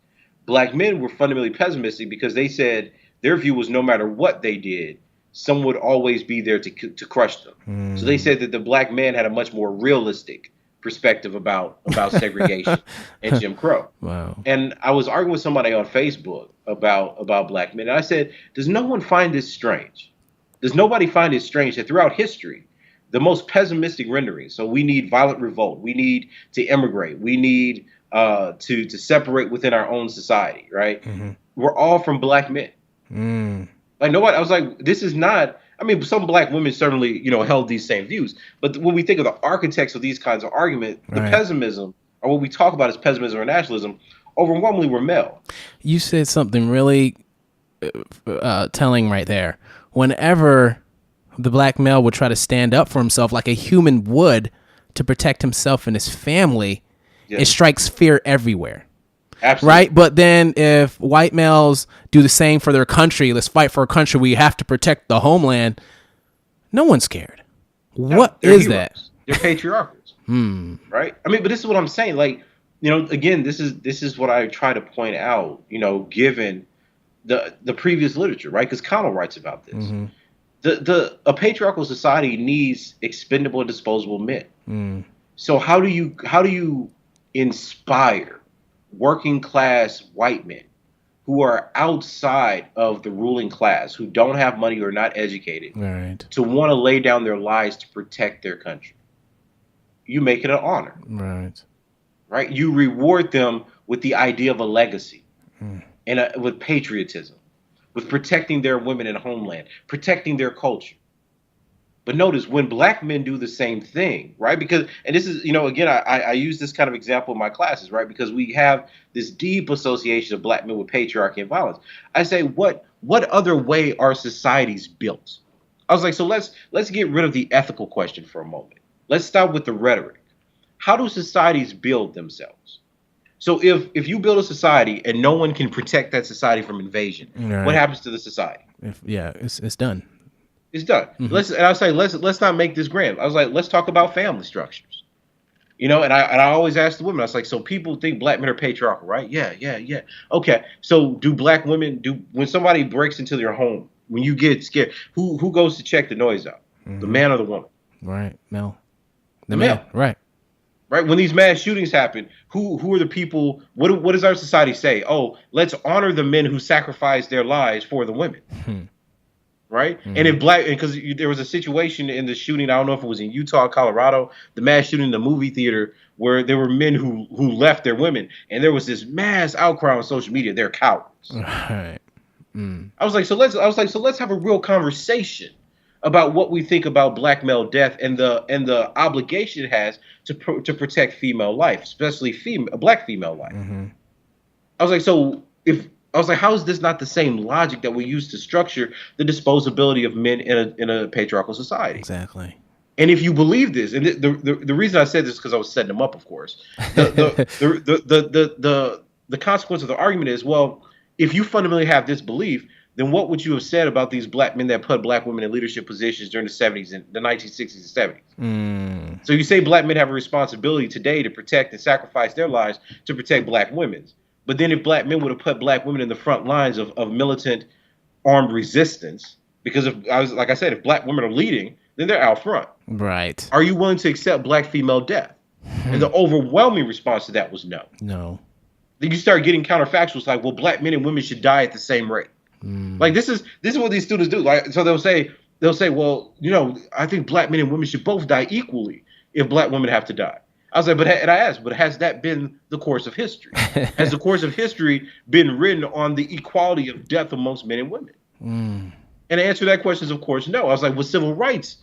Black men were fundamentally pessimistic because they said their view was no matter what they did, someone would always be there to crush them. So they said that the black man had a much more realistic perspective about segregation and Jim Crow. Wow. And I was arguing with somebody on Facebook about black men. And I said, does no one find this strange? Does nobody find it strange that throughout history, the most pessimistic renderings, so we need violent revolt, we need to immigrate, we need to separate within our own society, right? We're all from black men. Like nobody, I was like, this is not, I mean, some black women certainly, held these same views. But when we think of the architects of these kinds of argument, the pessimism, or what we talk about as pessimism or nationalism, overwhelmingly were male. You said something really telling right there. Whenever the black male would try to stand up for himself like a human would to protect himself and his family, it strikes fear everywhere. Absolutely. Right. But then if white males do the same for their country, let's fight for a country, we have to protect the homeland. No one's scared. What is heroes. That? They're patriarchals. Right. I mean, but this is what I'm saying. Like, again, this is what I try to point out, given the previous literature. Right. Because Connell writes about this. A patriarchal society needs expendable and disposable men. So how do you inspire working class white men who are outside of the ruling class, who don't have money or are not educated, Right. to want to lay down their lives to protect their country? You make it an honor, Right. right? You reward them with the idea of a legacy and with patriotism, with protecting their women and homeland, protecting their culture. But notice when black men do the same thing, right? Because, and this is, again, I use this kind of example in my classes, right? Because we have this deep association of black men with patriarchy and violence. I say, what other way are societies built? I was like, so let's get rid of the ethical question for a moment. Let's stop with the rhetoric. How do societies build themselves? So if you build a society and no one can protect that society from invasion, Right. what happens to the society? It's done. It's done. Let's not make this grand. I was like, let's talk about family structures. And I always ask the women, I was like, so people think black men are patriarchal, right? Yeah. Okay. So do black women when somebody breaks into their home, when you get scared, who goes to check the noise out? The man or the woman? Right. Male. The male. Right. Right. When these mass shootings happen, who are the people? What does our society say? Oh, let's honor the men who sacrificed their lives for the women. Right. And if because there was a situation in the shooting, I don't know if it was in Utah or Colorado, the mass shooting in the movie theater where there were men who left their women, and there was this mass outcry on social media. They're cowards. Right. I was like, so let's have a real conversation about what we think about black male death and the obligation it has to protect female life, especially black female life. I was like, how is this not the same logic that we use to structure the disposability of men in a patriarchal society? Exactly. And if you believe this, and the reason I said this is because I was setting them up, of course. The consequence of the argument is, well, if you fundamentally have this belief, then what would you have said about these black men that put black women in leadership positions during the 70s and the 1960s and 70s? So you say black men have a responsibility today to protect and sacrifice their lives to protect black women's. But then if black men would have put black women in the front lines of militant armed resistance, because if black women are leading, then they're out front. Right. Are you willing to accept black female death? And the overwhelming response to that was no. No. Then you start getting counterfactuals like, well, black men and women should die at the same rate. Like this is what these students do. Like, so they'll say, well, I think black men and women should both die equally if black women have to die. I was like, but has that been the course of history? Has the course of history been written on the equality of death amongst men and women? And the answer to that question is, of course, no. I was like, was civil rights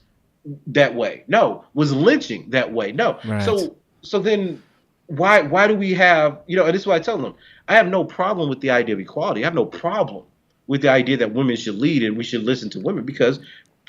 that way? No. Was lynching that way? No. Right. So then why do we have, and this is what I tell them, I have no problem with the idea of equality. I have no problem with the idea that women should lead and we should listen to women because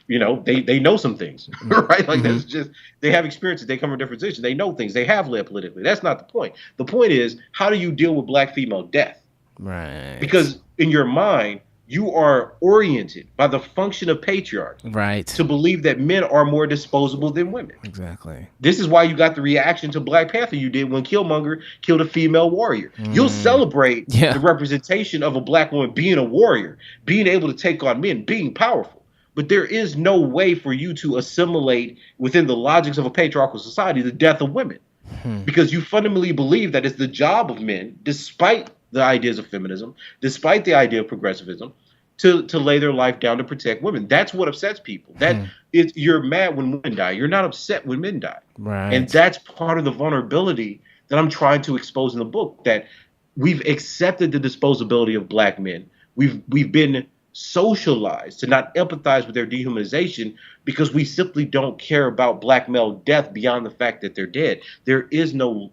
they know some things, right? Like that's just, they have experiences. They come from different positions. They know things. They have led politically. That's not the point. The point is, how do you deal with black female death? Right. Because in your mind, you are oriented by the function of patriarchy, right, to believe that men are more disposable than women. Exactly. This is why you got the reaction to Black Panther you did when Killmonger killed a female warrior. You'll celebrate the representation of a black woman being a warrior, being able to take on men, being powerful. But there is no way for you to assimilate within the logics of a patriarchal society the death of women. Because you fundamentally believe that it's the job of men, despite the ideas of feminism, despite the idea of progressivism, to lay their life down to protect women. That's what upsets people. You're mad when women die. You're not upset when men die. Right. And that's part of the vulnerability that I'm trying to expose in the book, that we've accepted the disposability of black men. We've been socialized to not empathize with their dehumanization because we simply don't care about black male death beyond the fact that they're dead. There's no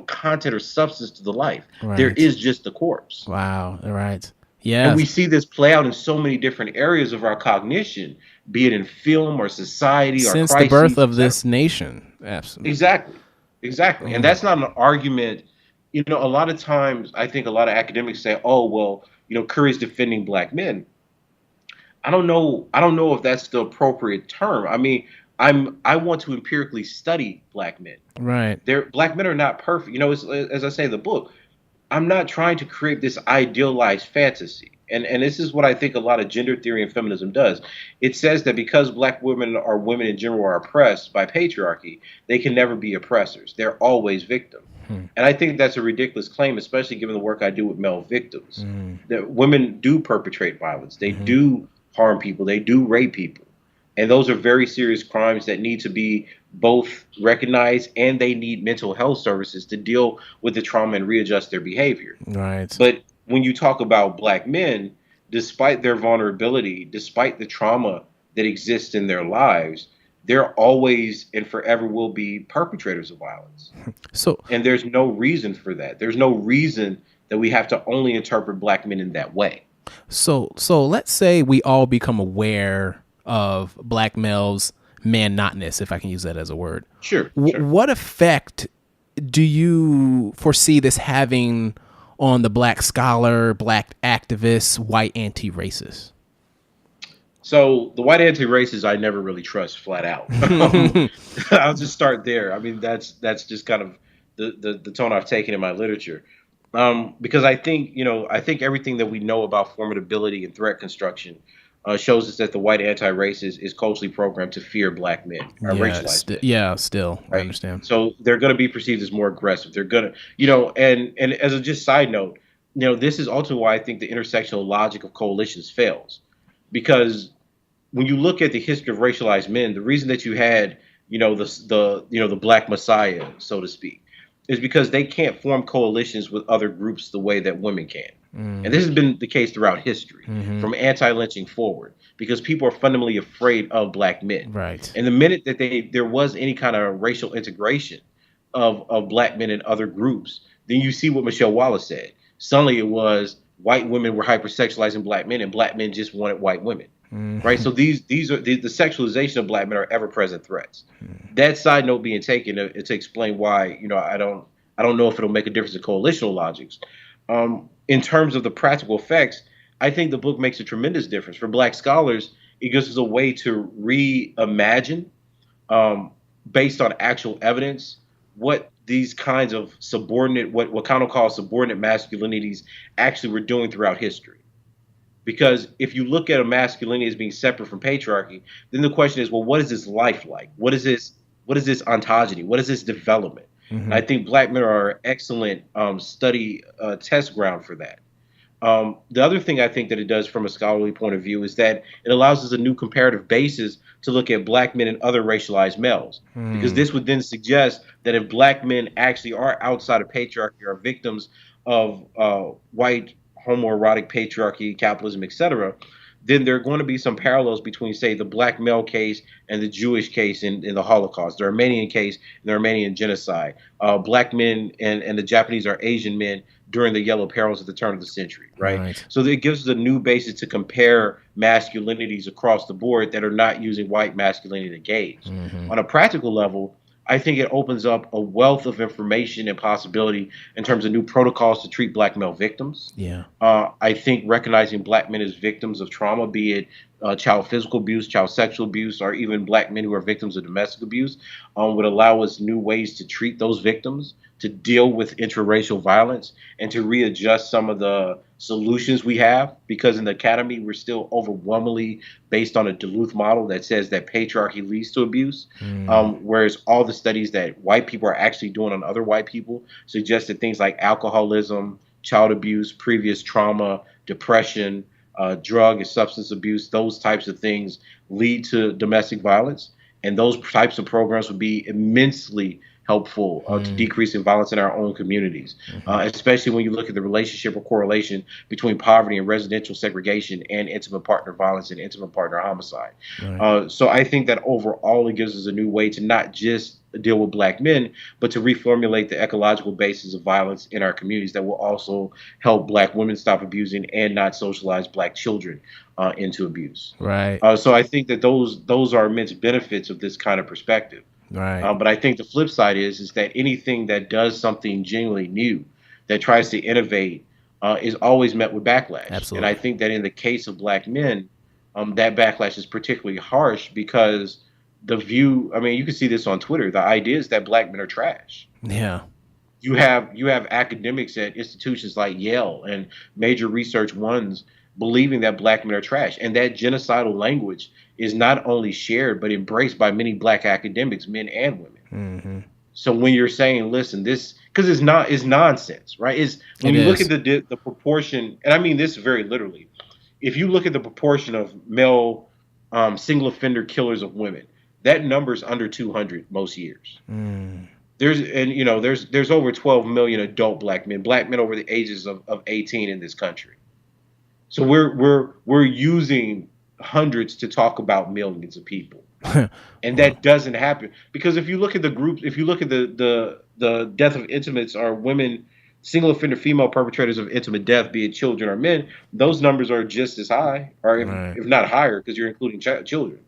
content or substance to the life. Right. There is just the corpse. Wow. Right. Yeah. And we see this play out in so many different areas of our cognition, be it in film or society or since crises, the birth of this nation. Absolutely. Exactly. And that's not an argument. A lot of times I think a lot of academics say, oh, well, Curry's defending black men. I don't know if that's the appropriate term. I mean, I want to empirically study black men. Right. Black men are not perfect. As I say in the book, I'm not trying to create this idealized fantasy. And this is what I think a lot of gender theory and feminism does. It says that because black women or women in general are oppressed by patriarchy, they can never be oppressors. They're always victims. And I think that's a ridiculous claim, especially given the work I do with male victims. That women do perpetrate violence. They do harm people. They do rape people. And those are very serious crimes that need to be both recognized, and they need mental health services to deal with the trauma and readjust their behavior. Right. But when you talk about black men, despite their vulnerability, despite the trauma that exists in their lives, they're always and forever will be perpetrators of violence. And there's no reason for that. There's no reason that we have to only interpret black men in that way. So let's say we all become aware of black males' man-notness, if I can use that as a word. Sure. What effect do you foresee this having on the black scholar, black activist, white anti-racist? So the white anti-racists I never really trust, flat out. I'll just start there. I mean, that's just kind of the tone I've taken in my literature. Because I think everything that we know about formidability and threat construction shows us that the white anti-racist is culturally programmed to fear black men, racialized men. Still, right? I understand. So they're going to be perceived as more aggressive. They're going to, and as a just side note, this is ultimately why I think the intersectional logic of coalitions fails. Because when you look at the history of racialized men, the reason that you had, the black messiah, so to speak, is because they can't form coalitions with other groups the way that women can. And this has been the case throughout history, from anti-lynching forward, because people are fundamentally afraid of black men. Right. And the minute that there was any kind of racial integration of black men in other groups, then you see what Michelle Wallace said. Suddenly it was white women were hypersexualizing black men, and black men just wanted white women. Right. So these are the sexualization of black men are ever-present threats. That side note being taken to explain why, I don't know if it'll make a difference in coalitional logics. In terms of the practical effects, I think the book makes a tremendous difference. For black scholars, it gives us a way to reimagine, based on actual evidence, what these kinds of subordinate, what Connell calls subordinate masculinities actually were doing throughout history. Because if you look at a masculinity as being separate from patriarchy, then the question is, well, what is this life like? What is this ontogeny? What is this development? And I think black men are an excellent study test ground for that. The other thing I think that it does from a scholarly point of view is that it allows us a new comparative basis to look at black men and other racialized males. Because this would then suggest that if black men actually are outside of patriarchy, are victims of white homoerotic patriarchy, capitalism, etc., then there are going to be some parallels between, say, the black male case and the Jewish case in the Holocaust, the Armenian case and the Armenian genocide. Black men and the Japanese or Asian men during the Yellow Perils at the turn of the century, right? So it gives us a new basis to compare masculinities across the board that are not using white masculinity to gauge. On a practical level, I think it opens up a wealth of information and possibility in terms of new protocols to treat black male victims. I think recognizing black men as victims of trauma, be it child physical abuse, child sexual abuse, or even black men who are victims of domestic abuse, would allow us new ways to treat those victims, to deal with interracial violence, and to readjust some of the solutions we have. Because in the academy, we're still overwhelmingly based on a Duluth model that says that patriarchy leads to abuse, whereas all the studies that white people are actually doing on other white people suggest that things like alcoholism, child abuse, previous trauma, depression, drug and substance abuse, those types of things lead to domestic violence. And those types of programs would be immensely helpful to decreasing violence in our own communities, especially when you look at the relationship or correlation between poverty and residential segregation and intimate partner violence and intimate partner homicide. So I think that overall it gives us a new way to not just deal with black men, but to reformulate the ecological basis of violence in our communities that will also help black women stop abusing and not socialize black children into abuse. So I think that those are immense benefits of this kind of perspective. But I think the flip side is that anything that does something genuinely new, that tries to innovate, is always met with backlash. And I think that in the case of black men, that backlash is particularly harsh because the view, I mean, you can see this on Twitter, the idea is that black men are trash. You have academics at institutions like Yale and major research ones believing that black men are trash. And that genocidal language is not only shared, but embraced by many black academics, men and women. Mm-hmm. So when you're saying, listen, this, because it's nonsense, right? When you look at the proportion, and I mean this very literally, if you look at the proportion of male single offender killers of women, that number's under 200 most years. There's over 12 million adult black men over the ages of 18 in this country. So we're using hundreds to talk about millions of people. And that doesn't happen, because if you look at the groups, if you look at the death of intimates or women, single offender female perpetrators of intimate death, be it children or men, those numbers are just as high, or if not higher, because you're including children,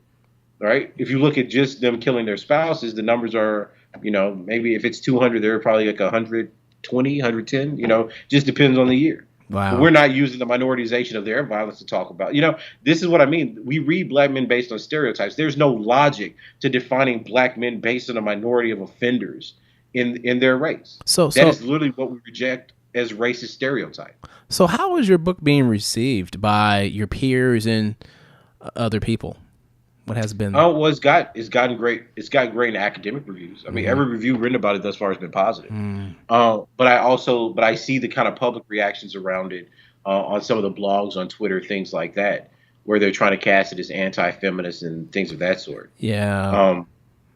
right? If you look at just them killing their spouses, the numbers are, maybe if it's 200, they're probably like 120, 110, just depends on the year. Wow. But we're not using the minoritization of their violence to talk about. This is what I mean. We read black men based on stereotypes. There's no logic to defining black men based on a minority of offenders in their race. So that is literally what we reject as racist stereotype. So how is your book being received by your peers and other people? What has been? Well, it's gotten great. It's got great academic reviews. I mean, every review written about it thus far has been positive. But I see the kind of public reactions around it on some of the blogs on Twitter, things like that, where they're trying to cast it as anti-feminist and things of that sort. Yeah.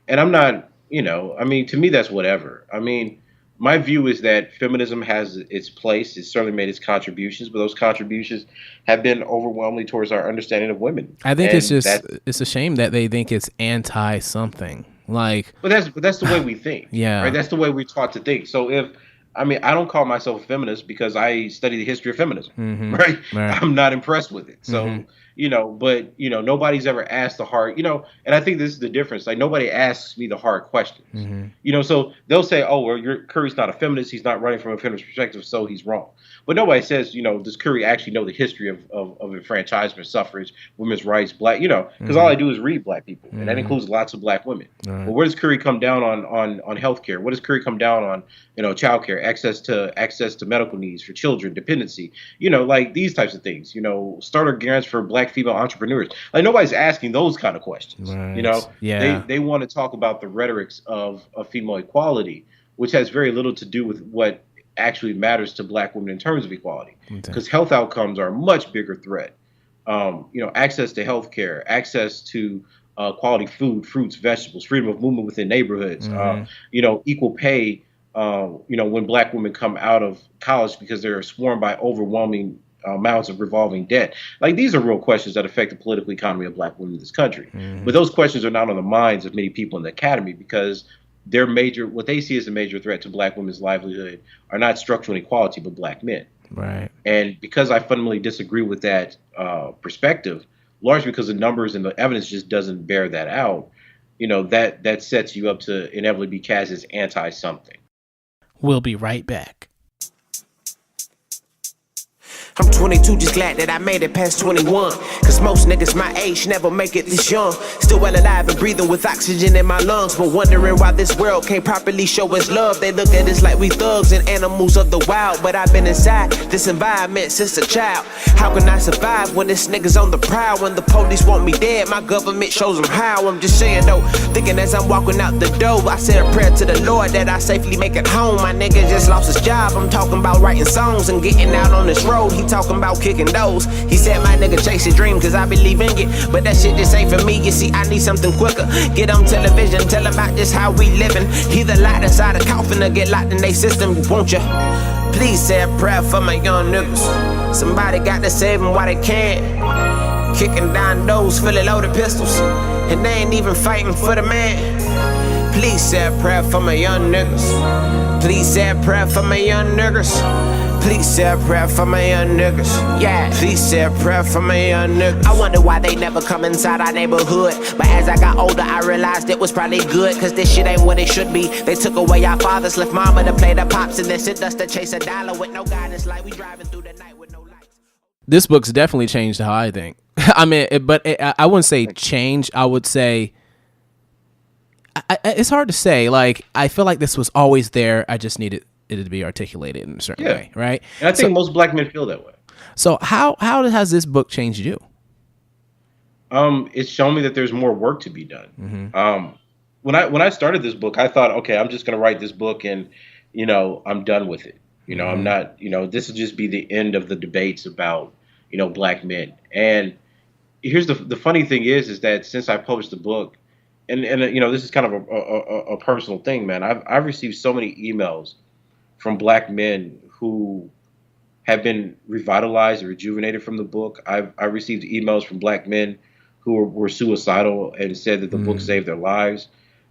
And I'm not, to me, that's whatever. I mean, my view is that feminism has its place. It's certainly made its contributions, but those contributions have been overwhelmingly towards our understanding of women. I think it's a shame that they think it's anti something. But that's the way we think. Yeah. Right? That's the way we're taught to think. So I don't call myself a feminist because I study the history of feminism, right? I'm not impressed with it. So, but nobody's ever asked the hard, and I think this is the difference. Like, nobody asks me the hard questions, so they'll say, oh, well, Curry's not a feminist. He's not running from a feminist perspective, so he's wrong. But nobody says, does Curry actually know the history of enfranchisement, suffrage, women's rights, black, because all I do is read black people, and that includes lots of black women. But where does Curry come down on healthcare? What does Curry come down on, childcare, access to medical needs for children, dependency, like these types of things, starter grants for black female entrepreneurs. Like, nobody's asking those kind of questions. They want to talk about the rhetorics of female equality, which has very little to do with what actually matters to black women in terms of equality, because health outcomes are a much bigger threat. Access to health care, access to quality food, fruits, vegetables, freedom of movement within neighborhoods, equal pay, when black women come out of college because they're swarmed by overwhelming amounts of revolving debt. Like, these are real questions that affect the political economy of black women in this country. But those questions are not on the minds of many people in the academy, because what they see as a major threat to black women's livelihood are not structural inequality, but black men. Right. And because I fundamentally disagree with that perspective, largely because the numbers and the evidence just doesn't bear that out, that sets you up to inevitably be cast as anti-something. We'll be right back. I'm 22, just glad that I made it past 21. Cause most niggas my age never make it this young. Still well alive and breathing with oxygen in my lungs, but wondering why this world can't properly show us love. They look at us like we thugs and animals of the wild, but I've been inside this environment since a child. How can I survive when this nigga's on the prowl? When the police want me dead, my government shows them how. I'm just saying though, thinking as I'm walking out the door, I said a prayer to the Lord that I safely make it home. My nigga just lost his job. I'm talking about writing songs and getting out on this road. He talking about kicking doors. He said my nigga chase his dream cause I believe in it, but that shit just ain't for me. You see, I need something quicker. Get on television, tell about just how we living. Either locked inside a coffin or get locked in they system, won't you? Please say a prayer for my young niggas. Somebody got to save them while they can. Kicking down doors, filling loaded pistols, and they ain't even fighting for the man. Please say a prayer for my young niggas. Please say a prayer for my young niggas. Please say a prayer for my young niggas. Yeah, please say a prayer for my young niggas. I wonder why they never come inside our neighborhood. But as I got older, I realized it was probably good. Cause this shit ain't what it should be. They took away our fathers, left mama to play the pops, and then sent us to chase a dollar with no guidance, like we driving through the night with no lights. This book's definitely changed how I think. I mean, I wouldn't say change. I would say it's hard to say. Like, I feel like this was always there. I just needed it to be articulated in a certain way, right? And I think most black men feel that way. So how has this book changed you? It's shown me that there's more work to be done. When I started this book, I thought, okay, I'm just going to write this book and, I'm done with it. I'm not, this will just be the end of the debates about, black men. And here's the funny thing is that since I published the book, and this is kind of a personal thing, man. I've received so many emails from black men who have been revitalized or rejuvenated from the book. I've received emails from black men who were suicidal and said that the book saved their lives.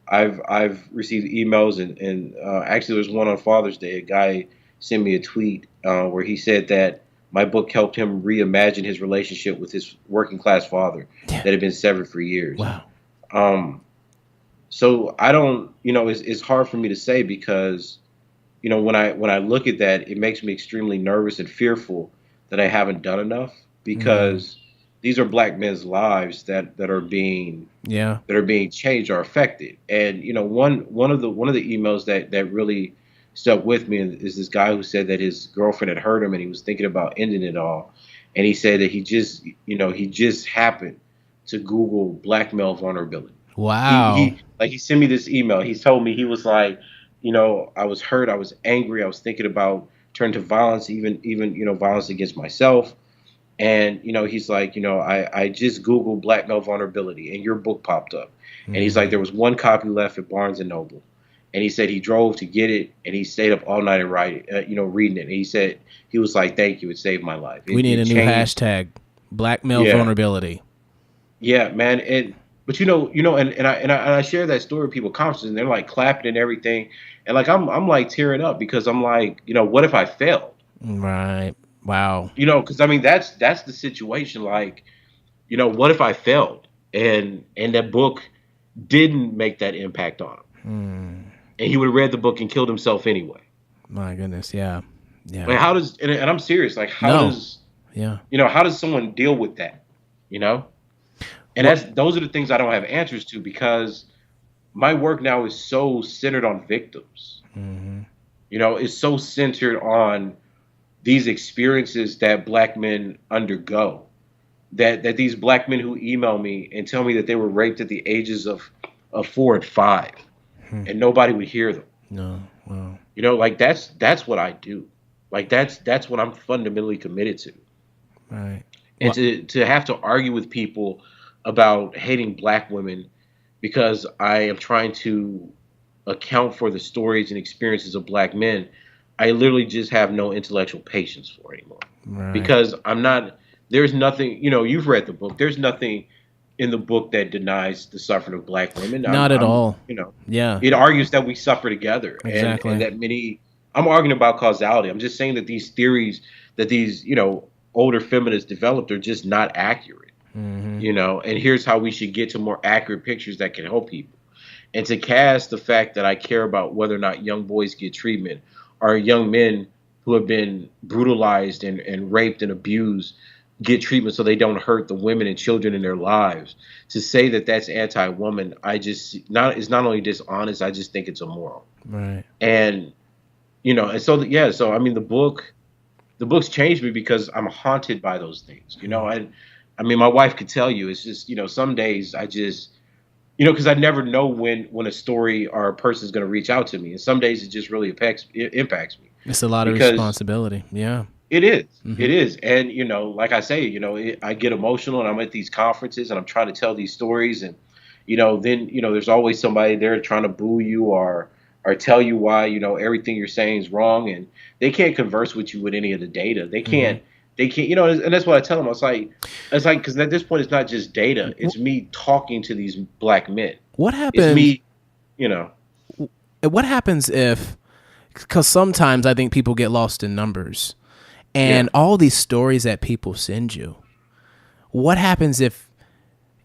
I've received emails and actually there was one on Father's Day. A guy sent me a tweet where he said that my book helped him reimagine his relationship with his working class father that had been severed for years. Wow. So I don't, it's hard for me to say because, when I look at that, it makes me extremely nervous and fearful that I haven't done enough because these are black men's lives that are being changed or affected. And one of the emails that really stuck with me is this guy who said that his girlfriend had hurt him and he was thinking about ending it all. And he said that he just happened to Google black male vulnerability. Wow. He sent me this email. He told me, he was like, I was hurt, I was angry, I was thinking about turning to violence, even violence against myself. And he's like, I just Googled black male vulnerability and your book popped up. And he's like, there was one copy left at Barnes and Noble. And he said he drove to get it and he stayed up all night and reading it. And he said, he was like, thank you, it saved my life. We need a new hashtag, black male vulnerability. Yeah, man. But and I share that story with people at conferences and they're like clapping and everything. And like I'm like tearing up because I'm like, what if I failed? Right. Wow. Because I mean that's the situation. Like, what if I failed and that book didn't make that impact on him, and he would have read the book and killed himself anyway. My goodness, yeah. Like how does and I'm serious. Like how does someone deal with that? And those are the things I don't have answers to because my work now is so centered on victims. It's so centered on these experiences that black men undergo, that these black men who email me and tell me that they were raped at the ages of 4 and 5 and nobody would hear them. No. Wow. Like that's what I do. Like that's what I'm fundamentally committed to. Right. And to have to argue with people about hating black women because I am trying to account for the stories and experiences of black men, I literally just have no intellectual patience for anymore. Right. Because there's nothing, you've read the book. There's nothing in the book that denies the suffering of black women. Not at all. Yeah. It argues that we suffer together. Exactly. And that I'm arguing about causality. I'm just saying that these theories that these, older feminists developed are just not accurate. And here's how we should get to more accurate pictures that can help people. And to cast the fact that I care about whether or not young boys get treatment or young men who have been brutalized and raped and abused get treatment so they don't hurt the women and children in their lives. To say that that's anti-woman, is not only dishonest, I just think it's immoral. Right. And, so I mean, the book's changed me because I'm haunted by those things, I mean, my wife could tell you, it's just, some days I just, because I never know when a story or a person is going to reach out to me. And some days it just really impacts me. It's a lot of responsibility. Yeah. It is. It is. And, like I say, I get emotional and I'm at these conferences and I'm trying to tell these stories. And, then, there's always somebody there trying to boo you or tell you why, everything you're saying is wrong. And they can't converse with you with any of the data. They can't. They can't, and that's what I tell them. It's like, because at this point, it's not just data. It's me talking to these black men. What happens? It's me, What happens if, because sometimes I think people get lost in numbers and all these stories that people send you, what happens if,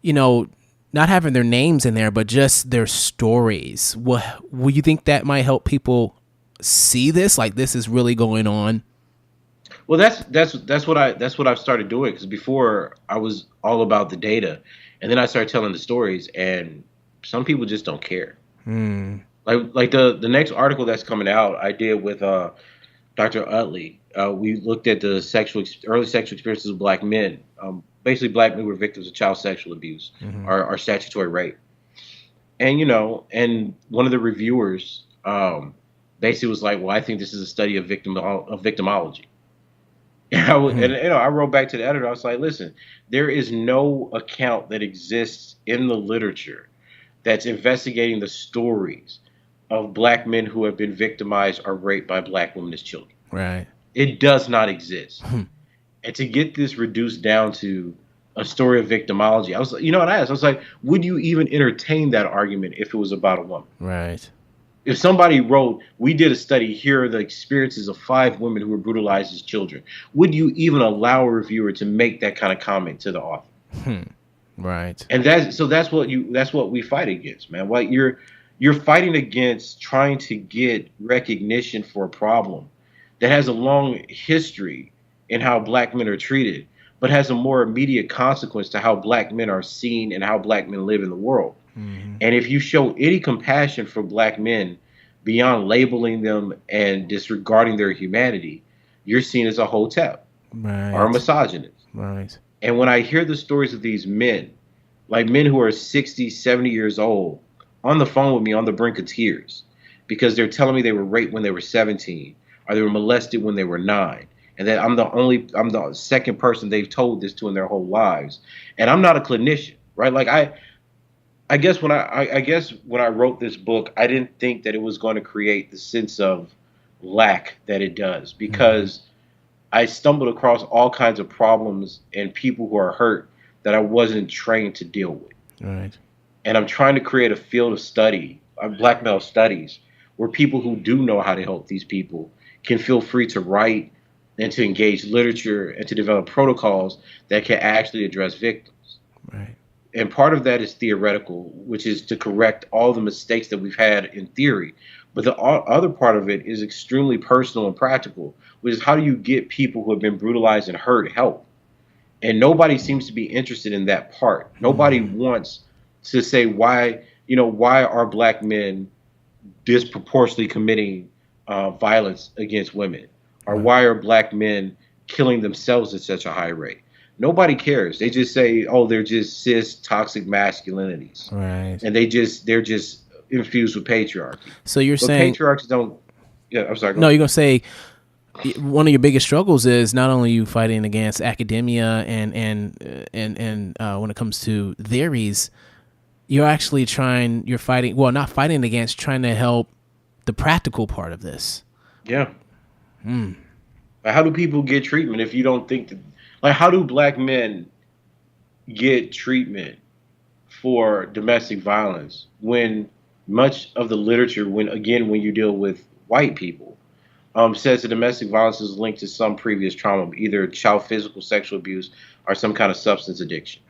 not having their names in there, but just their stories? Will you think that might help people see this? Like this is really going on? Well, that's what I've started doing, because before I was all about the data, and then I started telling the stories, and some people just don't care. Like the next article that's coming out, I did with Dr. Utley, we looked at the early sexual experiences of black men. Basically, black men were victims of child sexual abuse or statutory rape. And, and one of the reviewers basically was like, well, I think this is a study of victimology. And I wrote back to the editor. I was like, listen, there is no account that exists in the literature that's investigating the stories of black men who have been victimized or raped by black women as children. Right. It does not exist. And to get this reduced down to a story of victimology, I was, I was like, would you even entertain that argument if it was about a woman? Right. If somebody wrote, we did a study, here are the experiences of 5 women who were brutalized as children, would you even allow a reviewer to make that kind of comment to the author? Right. And that's what we fight against, man. What you're fighting against trying to get recognition for a problem that has a long history in how black men are treated, but has a more immediate consequence to how black men are seen and how black men live in the world. And if you show any compassion for black men beyond labeling them and disregarding their humanity, you're seen as a hotep or a misogynist. Right. And when I hear the stories of these men, like men who are 60, 70 years old, on the phone with me on the brink of tears, because they're telling me they were raped when they were 17, or they were molested when they were 9, and that I'm the second person they've told this to in their whole lives. And I'm not a clinician, right? Like I guess when I wrote this book, I didn't think that it was going to create the sense of lack that it does, because I stumbled across all kinds of problems and people who are hurt that I wasn't trained to deal with. Right. And I'm trying to create a field of study, black male studies, where people who do know how to help these people can feel free to write and to engage literature and to develop protocols that can actually address victims. Right. And part of that is theoretical, which is to correct all the mistakes that we've had in theory. But the other part of it is extremely personal and practical, which is how do you get people who have been brutalized and hurt help? And nobody seems to be interested in that part. Nobody wants to say why are black men disproportionately committing violence against women? Or why are black men killing themselves at such a high rate? Nobody cares. They just say, oh, they're just cis toxic masculinities. Right. And they're just infused with patriarchy. So you're saying patriarchs don't. Yeah, I'm sorry. No, you're gonna say one of your biggest struggles is not only you fighting against academia and when it comes to theories, you're not fighting against, trying to help the practical part of this. Yeah. How do people get treatment if you don't think that? Like, how do black men get treatment for domestic violence when much of the literature, when you deal with white people, says that domestic violence is linked to some previous trauma, either child physical sexual abuse or some kind of substance addiction?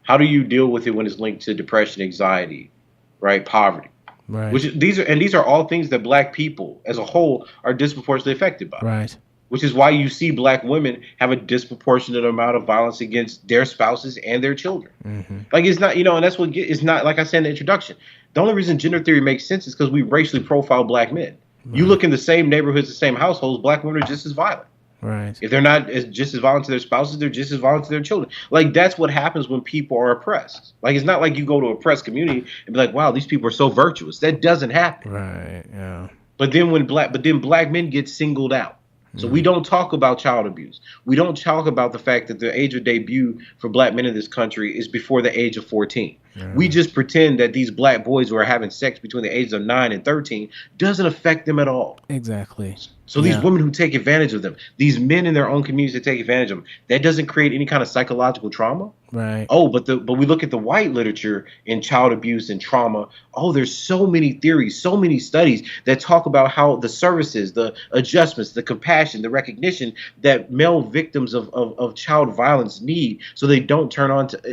How do you deal with it when it's linked to depression, anxiety, right, poverty? Right. These are all things that black people as a whole are disproportionately affected by. Right. Which is why you see black women have a disproportionate amount of violence against their spouses and their children. Like, it's not, and that's it's not, like I said in the introduction, the only reason gender theory makes sense is because we racially profile black men. You look in the same neighborhoods, the same households, black women are just as violent. Right. If they're not just as violent to their spouses, they're just as violent to their children. Like, that's what happens when people are oppressed. Like, it's not like you go to an oppressed community and be like, wow, these people are so virtuous. That doesn't happen. Right. Yeah. But then black men get singled out. So we don't talk about child abuse. We don't talk about the fact that the age of debut for black men in this country is before the age of 14. We just pretend that these black boys who are having sex between the ages of 9 and 13 doesn't affect them at all. Exactly. So these women who take advantage of them, these men in their own communities that take advantage of them, that doesn't create any kind of psychological trauma. Right. Oh, but we look at the white literature in child abuse and trauma. Oh, there's so many theories, so many studies that talk about how the services, the adjustments, the compassion, the recognition that male victims of child violence need so they don't turn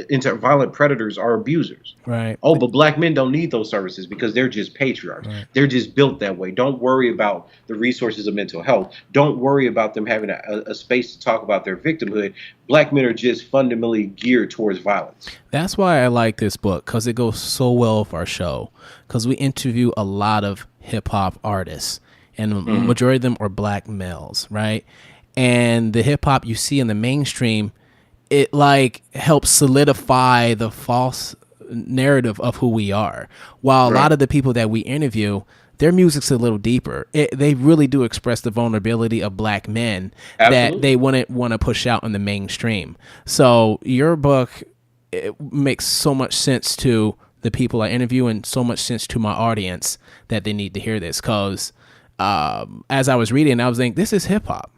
into violent predators or abusers. Right. Oh, but black men don't need those services because they're just patriarchs. Right. They're just built that way. Don't worry about the resources of mental health. Don't worry about them having a space to talk about their victimhood. Black men are just fundamentally geared towards violence. That's why I like this book, because it goes so well with our show, because we interview a lot of hip hop artists. and the majority of them are black males, right? And the hip hop you see in the mainstream, it like helps solidify the false narrative of who we are. While a lot of the people that we interview, their music's a little deeper. They really do express the vulnerability of black men that they wouldn't want to push out in the mainstream. So your book, it makes so much sense to the people I interview and so much sense to my audience that they need to hear this. Because as I was reading, I was thinking, this is hip hop.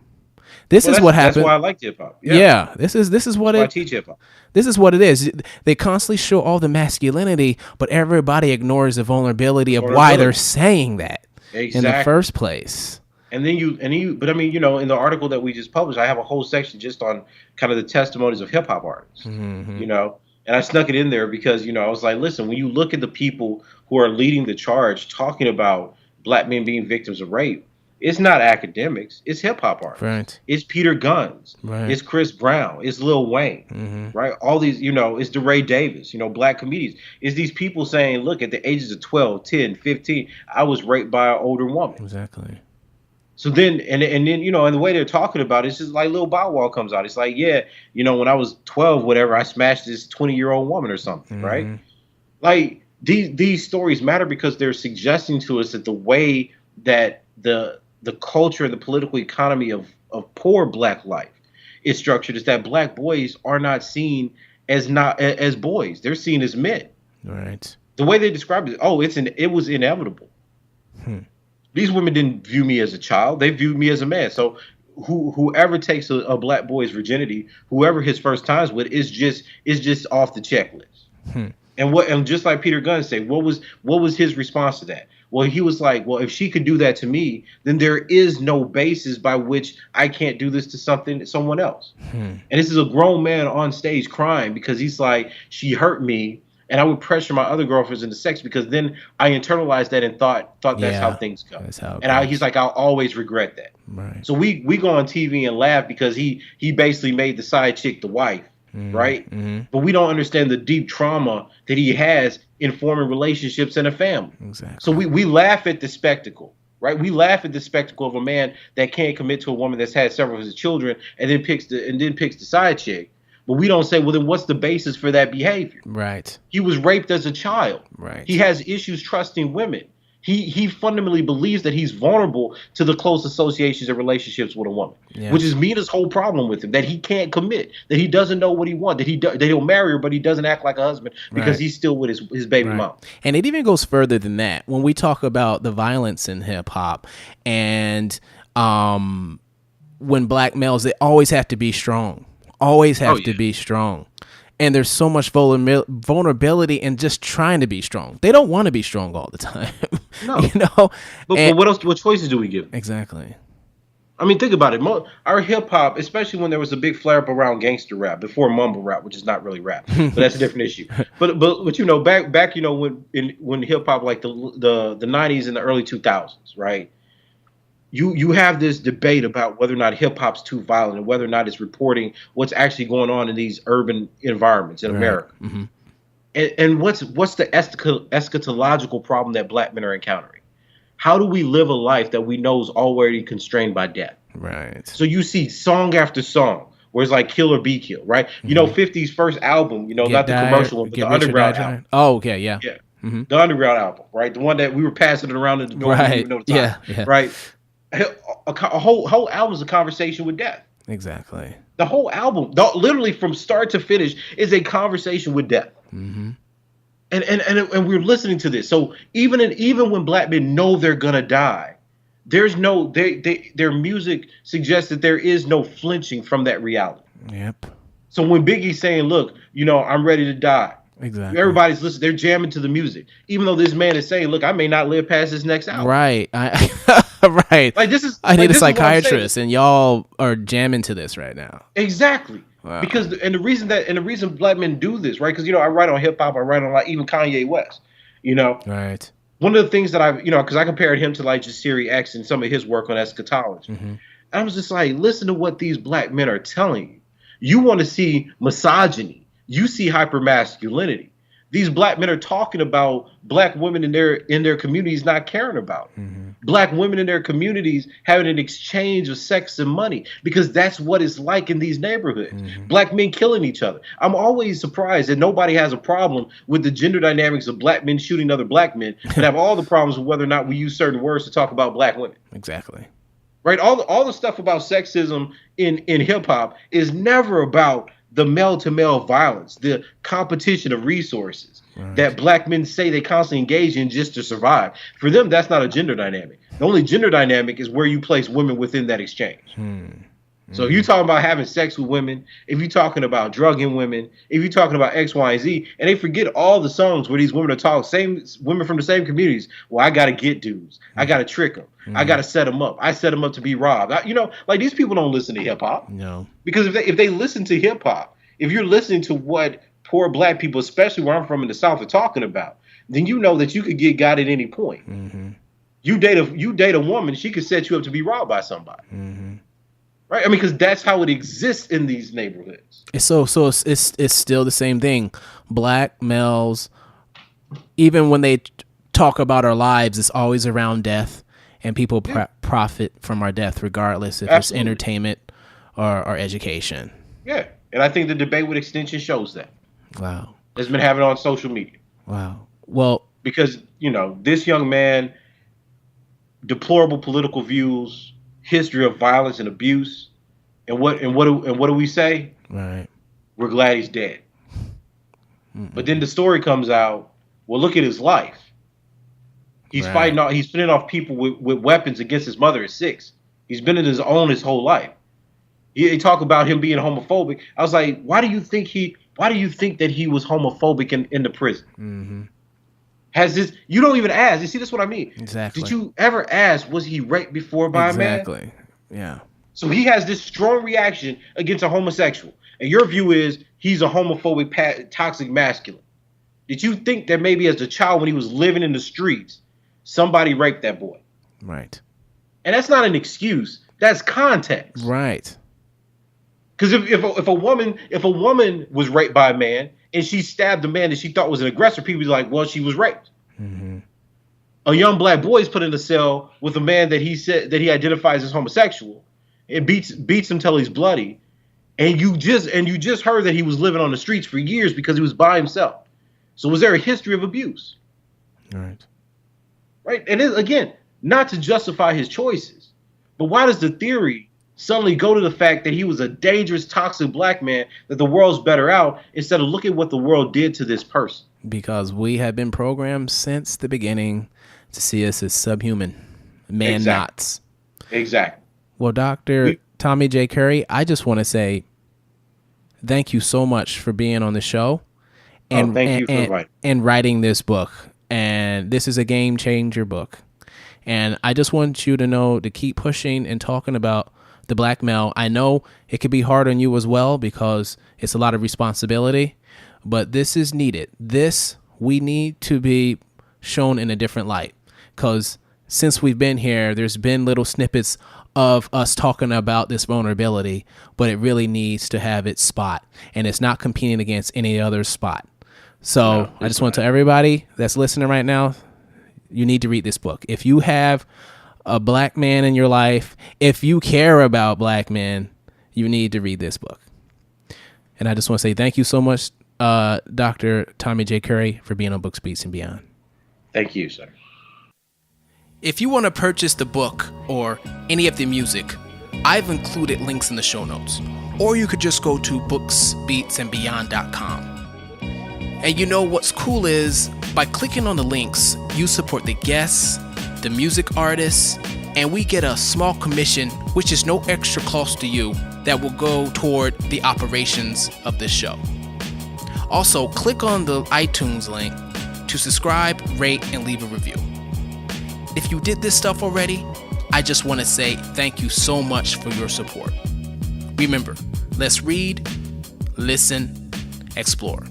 This is what happened. That's why I like hip hop. Yeah, this is what I teach hip hop. This is what it is. They constantly show all the masculinity, but everybody ignores the vulnerability of why they're saying that in the first place. And then but I mean, in the article that we just published, I have a whole section just on kind of the testimonies of hip hop artists. And I snuck it in there because, I was like, listen, when you look at the people who are leading the charge talking about black men being victims of rape, it's not academics. It's hip hop artists. Right. It's Peter Guns. Right. It's Chris Brown. It's Lil Wayne. Right. All these, it's DeRay Davis, black comedians. It's these people saying, look, at the ages of 12, 10, 15, I was raped by an older woman. Exactly. So then, and then, and the way they're talking about it, it's just like Lil Bow Wow comes out. It's like, yeah, when I was 12, whatever, I smashed this 20-year-old woman or something. Right. Like these stories matter because they're suggesting to us that the way that the culture and the political economy of poor black life is structured is that black boys are not seen as boys. They're seen as men. Right. The way they describe it, it was inevitable. These women didn't view me as a child. They viewed me as a man. So whoever takes a black boy's virginity, whoever his first times with, is just off the checklist. And just like Peter Gunn said, what was his response to that? Well, he was like, well, if she could do that to me, then there is no basis by which I can't do this to someone else. And this is a grown man on stage crying because he's like, she hurt me, and I would pressure my other girlfriends into sex because then I internalized that and thought that's how things go. He's like, I'll always regret that. Right. So we go on TV and laugh because he basically made the side chick the wife. Right. But we don't understand the deep trauma that he has in forming relationships in a family. Exactly. So we laugh at the spectacle, right? We laugh at the spectacle of a man that can't commit to a woman that's had several of his children and then picks the side chick. But we don't say, well, then what's the basis for that behavior? Right. He was raped as a child. Right. He has issues trusting women. He fundamentally believes that he's vulnerable to the close associations and relationships with a woman, which is Mina's whole problem with him, that he can't commit, that he doesn't know what he wants, that he'll marry her, but he doesn't act like a husband because he's still with his baby mom. And it even goes further than that. When we talk about the violence in hip hop and when black males, they always have to be strong, to be strong. And there's so much vulnerability in just trying to be strong. They don't want to be strong all the time. No. But what else? What choices do we give? Exactly. I mean, think about it. Our hip hop, especially when there was a big flare up around gangster rap before mumble rap, which is not really rap, but that's a different issue. But back when hip hop, like the 90s and the early 2000s, right? You have this debate about whether or not hip hop's too violent and whether or not it's reporting what's actually going on in these urban environments in America. And what's the eschatological problem that black men are encountering? How do we live a life that we know is already constrained by death? Right. So you see song after song where it's like kill or be killed, right? 50's first album, not the commercial one, but the underground album. Oh, okay, yeah. Yeah. The underground album, right? The one that we were passing it around in the door. Right. Yeah. Right. A whole album is a conversation with death. Exactly. The whole album, literally from start to finish, is a conversation with death. And we're listening to this. So even when black men know they're gonna die, there's no their music suggests that there is no flinching from that reality. Yep. So when Biggie's saying, "Look, I'm ready to die," exactly, everybody's listening. They're jamming to the music, even though this man is saying, "Look, I may not live past this next album." Right. Right. Like this is. I need a psychiatrist, and y'all are jamming to this right now. Exactly. Wow. Because the reason black men do this, right? Because I write on hip hop, I write on like even Kanye West, Right. One of the things that because I compared him to like just Siri X and some of his work on eschatology. I was just like, listen to what these black men are telling you. You want to see misogyny. You see hypermasculinity. These black men are talking about black women in their communities not caring about black women in their communities having an exchange of sex and money, because that's what it's like in these neighborhoods. Black men killing each other. I'm always surprised that nobody has a problem with the gender dynamics of black men shooting other black men, but have all the problems with whether or not we use certain words to talk about black women. Exactly. Right? All the stuff about sexism in hip hop is never about the male to male violence, the competition of resources that black men say they constantly engage in just to survive. For them, that's not a gender dynamic. The only gender dynamic is where you place women within that exchange. So if you're talking about having sex with women, if you're talking about drugging women, if you're talking about X, Y, and Z, and they forget all the songs where these women are talking, same women from the same communities. Well, I got to get dudes. I got to trick them. I got to set them up. I set them up to be robbed. Like these people don't listen to hip hop. No. Because if they listen to hip hop, if you're listening to what poor black people, especially where I'm from in the South, are talking about, then you know that you could get got at any point. You date a woman, she could set you up to be robbed by somebody. Right? I mean, because that's how it exists in these neighborhoods. It's it's still the same thing. Black males, even when they talk about our lives, it's always around death, and people profit from our death, regardless if it's entertainment or education. Yeah, and I think the debate with extension shows that. Wow. It's been having on social media. Wow. Well, because this young man, deplorable political views, history of violence and abuse, and what do we say? Right. We're glad he's dead. But then the story comes out. Well, look at his life. He's fighting off. He's fending off people with weapons against his mother at 6. He's been in his own his whole life. They talk about him being homophobic. I was like, why do you think that he was homophobic in the prison? Has this? You don't even ask. You see, that's what I mean. Exactly. Did you ever ask, was he raped before by a man? Exactly. Yeah. So he has this strong reaction against a homosexual, and your view is he's a homophobic, toxic masculine. Did you think that maybe as a child, when he was living in the streets, somebody raped that boy? Right. And that's not an excuse. That's context. Right. Because if a woman was raped by a man and she stabbed a man that she thought was an aggressor, people would be like, well, she was raped. A young black boy is put in a cell with a man that he said that he identifies as homosexual, and beats him till he's bloody, and you just heard that he was living on the streets for years because he was by himself. So was there a history of abuse? Right. And again, not to justify his choices, but why does the theory suddenly go to the fact that he was a dangerous, toxic black man, that the world's better out, instead of looking at what the world did to this person? Because we have been programmed since the beginning to see us as subhuman, man-nots. Exactly. Well, Dr. Tommy J. Curry, I just want to say thank you so much for being on the show and writing this book. And this is a game changer book. And I just want you to know to keep pushing and talking about the black male. I know it could be hard on you as well because it's a lot of responsibility, but this is needed. We need to be shown in a different light, because since we've been here, there's been little snippets of us talking about this vulnerability, but it really needs to have its spot, and it's not competing against any other spot. So I just want to tell everybody that's listening right now, you need to read this book. If you have a black man in your life, if you care about black men, you need to read this book. And I just want to say thank you so much, Dr. Tommy J. Curry, for being on Books, Beats, and Beyond. Thank you, sir. If you want to purchase the book or any of the music, I've included links in the show notes. Or you could just go to booksbeatsandbeyond.com. And you know what's cool is, by clicking on the links, you support the guests, the music artists, and we get a small commission, which is no extra cost to you, that will go toward the operations of this show. Also, click on the iTunes link to subscribe, rate, and leave a review. If you did this stuff already, I just want to say thank you so much for your support. Remember, let's read, listen, explore.